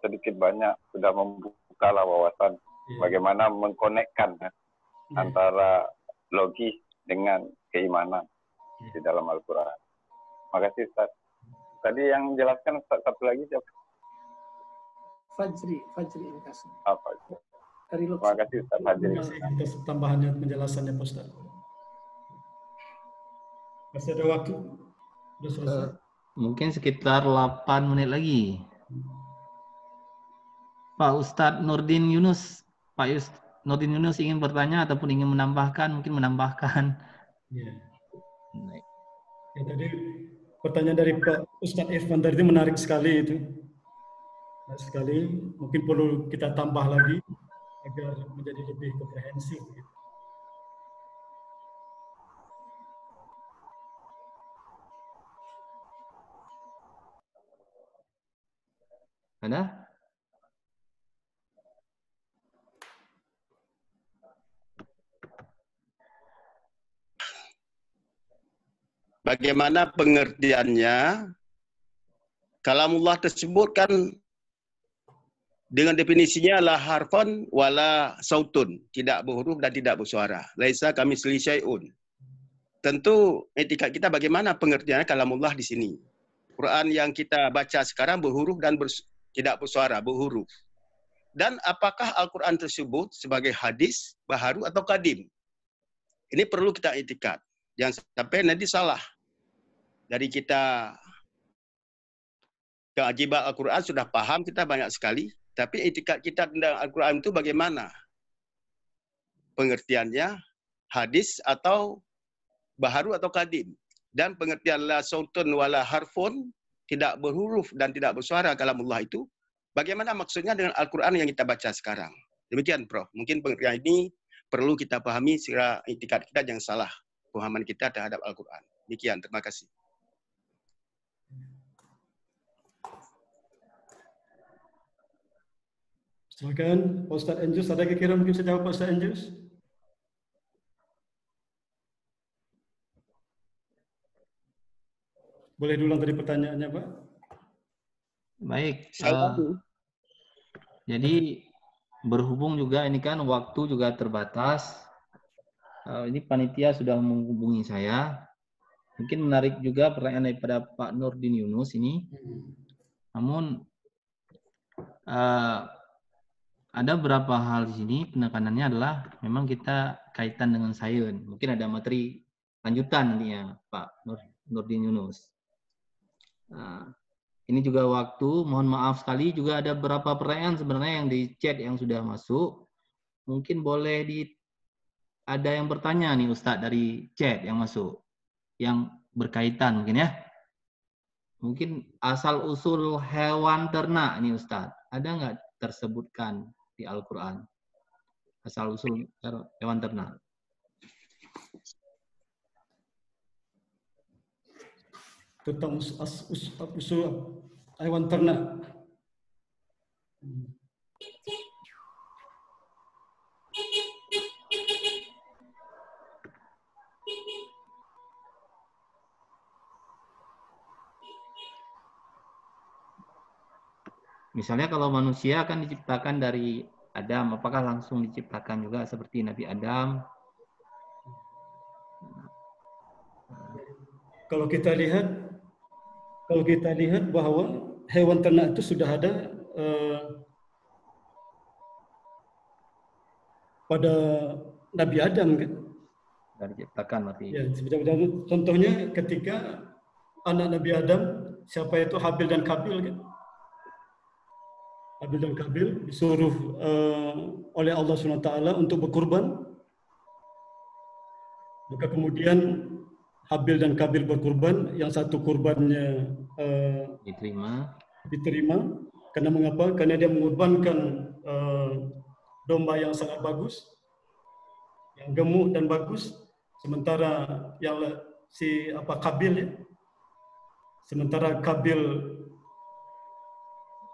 Sedikit banyak sudah membuka wawasan bagaimana mengkonekkan antara logis dengan keimanan di dalam Al-Quran. Terima kasih Ustaz. Tadi yang jelaskan Ustaz, satu lagi siapa? Fajri Inkasih. Apa itu? Terima kasih Ustaz Fajri. Terima kasih atas tambahannya, penjelasannya Pak Ustaz. Masih ada waktu? Sudah selesai? Mungkin sekitar 8 menit lagi. Pak Ustadz Nurdin Yunus. Pak Nurdin Yunus ingin bertanya ataupun ingin menambahkan, mungkin menambahkan. Ya. Ya, tadi pertanyaan dari Pak Ustadz Irfan tadi menarik sekali itu. Menarik sekali. Mungkin perlu kita tambah lagi agar menjadi lebih komprehensif. Gitu. Ada? Bagaimana pengertiannya? Kalamullah tersebut kan dengan definisinya la harfan wala sautun, tidak berhuruf dan tidak bersuara. Laisa kamitslihi syai'un. Tentu etikat kita bagaimana pengertiannya kalamullah di sini. Quran yang kita baca sekarang berhuruf dan tidak bersuara, berhuruf. Dan apakah Al-Quran tersebut sebagai hadis, baharu atau kadim? Ini perlu kita etikat. Jangan sampai nanti salah. Dari kita keajaiban Al-Quran sudah paham kita banyak sekali, tapi etikat kita tentang Al-Quran itu bagaimana? Pengertiannya hadis atau baharu atau kadim. Dan pengertian la sautun wala harfun, tidak berhuruf dan tidak bersuara kalamullah itu, bagaimana maksudnya dengan Al-Quran yang kita baca sekarang? Demikian Prof. Mungkin pengertian ini perlu kita pahami secara etikat kita jangan salah pemahaman kita terhadap Al-Quran. Demikian, terima kasih. Silakan Pak Ustaz Anjus, ada kira mungkin saya jawab Pak Ustaz Anjus? Boleh diulang tadi pertanyaannya Pak? Baik. Jadi berhubung juga ini kan waktu juga terbatas. Ini panitia sudah menghubungi saya. Mungkin menarik juga pertanyaan daripada Pak Nurdin Yunus ini. Namun ada beberapa hal di sini penekanannya adalah memang kita kaitan dengan sains. Mungkin ada materi lanjutan nantinya Pak Nurdin Yunus. Ini juga waktu, mohon maaf sekali juga ada beberapa pertanyaan sebenarnya yang di chat yang sudah masuk. Mungkin boleh ada yang bertanya nih Ustadz dari chat yang masuk, yang berkaitan mungkin ya. Mungkin asal-usul hewan ternak nih Ustadz, ada nggak tersebutkan di Al-Quran? Asal-usul hewan ternak. Tentang usul hewan ternak. Misalnya kalau manusia akan diciptakan dari Adam, apakah langsung diciptakan juga seperti Nabi Adam? Kalau kita lihat bahwa hewan ternak itu sudah ada pada Nabi Adam kan. Dari ciptakan berarti. Ya, contohnya ketika anak Nabi Adam, siapa itu Habil dan Kabil kan? Habil dan Kabil disuruh oleh Allah SWT untuk berkurban. Maka kemudian Habil dan Kabil berkurban, yang satu kurbannya diterima. Karena mengapa? Karena dia mengorbankan domba yang sangat bagus, yang gemuk dan bagus, sementara yang Kabil ya, sementara Kabil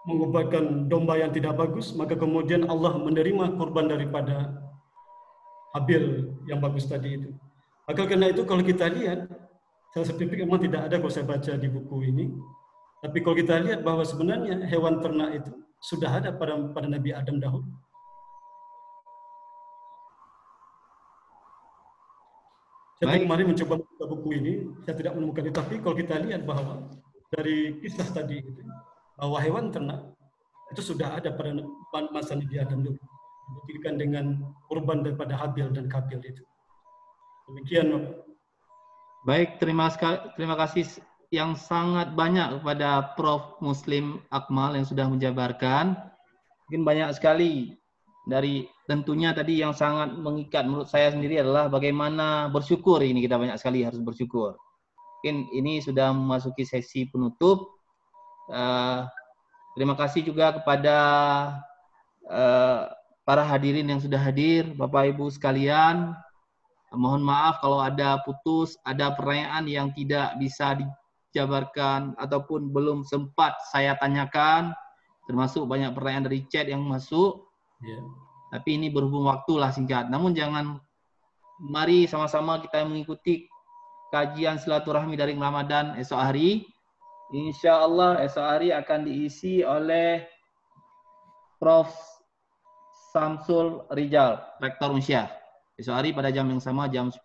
mengorbankan domba yang tidak bagus, maka kemudian Allah menerima kurban daripada Habil yang bagus tadi itu. Maka karena itu kalau kita lihat, saya sepikir memang tidak ada kalau saya baca di buku ini, tapi kalau kita lihat bahwa sebenarnya hewan ternak itu sudah ada pada Nabi Adam dahulu. Saya kemarin mencoba membuka buku ini, saya tidak menemukan itu, tapi kalau kita lihat bahwa dari kisah tadi itu, bahwa hewan ternak itu sudah ada pada masa Nabi Adam dulu, dibuktikan dengan kurban daripada Habil dan Kabil itu. Demikian. Baik, terima kasih yang sangat banyak kepada Prof. Muslim Akmal yang sudah menjabarkan. Mungkin banyak sekali dari tentunya tadi yang sangat mengikat menurut saya sendiri adalah bagaimana bersyukur. Ini kita banyak sekali harus bersyukur. Mungkin ini sudah memasuki sesi penutup. Terima kasih juga kepada para hadirin yang sudah hadir, Bapak Ibu sekalian. Mohon maaf kalau ada putus, ada pertanyaan yang tidak bisa dijabarkan ataupun belum sempat saya tanyakan, termasuk banyak pertanyaan dari chat yang masuk. Tapi ini berhubung waktulah singkat. Namun mari sama-sama kita mengikuti kajian silaturahmi dari Ramadan esok hari. Insya Allah esok hari akan diisi oleh Prof. Samsul Rijal, Rektor Unsyah. Esok hari pada jam yang sama, jam 10.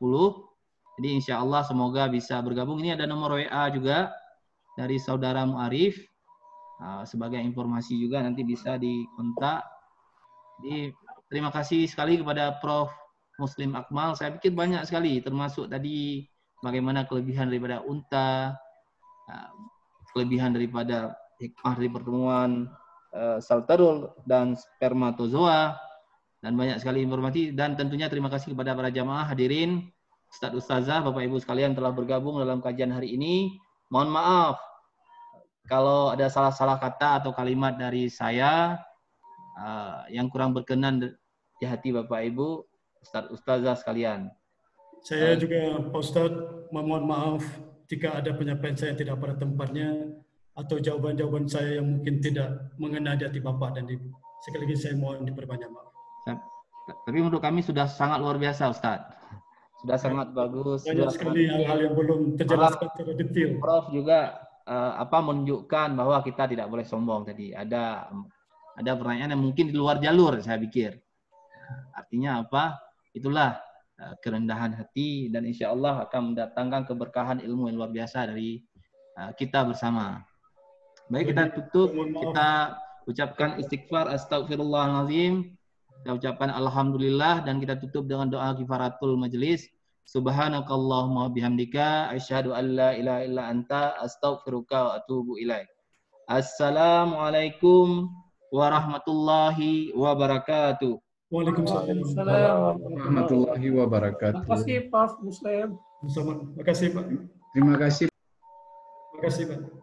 Jadi insya Allah semoga bisa bergabung. Ini ada nomor WA juga dari Saudara Mu'arif. Sebagai informasi juga nanti bisa dikontak. Jadi terima kasih sekali kepada Prof. Muslim Akmal. Saya pikir banyak sekali, termasuk tadi bagaimana kelebihan daripada unta, kelebihan daripada hikmah dari pertemuan Saltarul dan spermatozoa, dan banyak sekali informasi. Dan tentunya terima kasih kepada para jamaah hadirin, Ustadz Ustazah, Bapak Ibu sekalian telah bergabung dalam kajian hari ini. Mohon maaf kalau ada salah-salah kata atau kalimat dari saya yang kurang berkenan di hati Bapak Ibu, Ustadz Ustazah sekalian. Saya juga Pak Ustadz mohon maaf jika ada penyampaian saya tidak pada tempatnya atau jawaban-jawaban saya yang mungkin tidak mengena di hati Bapak dan Ibu. Sekali lagi saya mohon diperbanyak maaf. Tapi menurut kami sudah sangat luar biasa, Ustadz. Sudah sangat bagus. Banyak sekali hal-hal yang belum terjelaskan secara detail. Prof juga menunjukkan bahwa kita tidak boleh sombong tadi. Ada pertanyaan yang mungkin di luar jalur, saya pikir. Artinya apa? Itulah kerendahan hati, dan insya Allah akan mendatangkan keberkahan ilmu yang luar biasa dari kita bersama. Baik, kita tutup, kita ucapkan istighfar, astagfirullahaladzim, kita ucapkan alhamdulillah, dan kita tutup dengan doa kifaratul majlis. Subhanakallahumma bihamdika asyhadu an la ilaha illa anta astaghfiruka wa atubu ilaik. Assalamualaikum warahmatullahi wabarakatuh. Waalaikumsalam warahmatullahi wabarakatuh. Terima kasih Prof. Muslim. Terima kasih Pak. Terima kasih. Terima kasih Pak.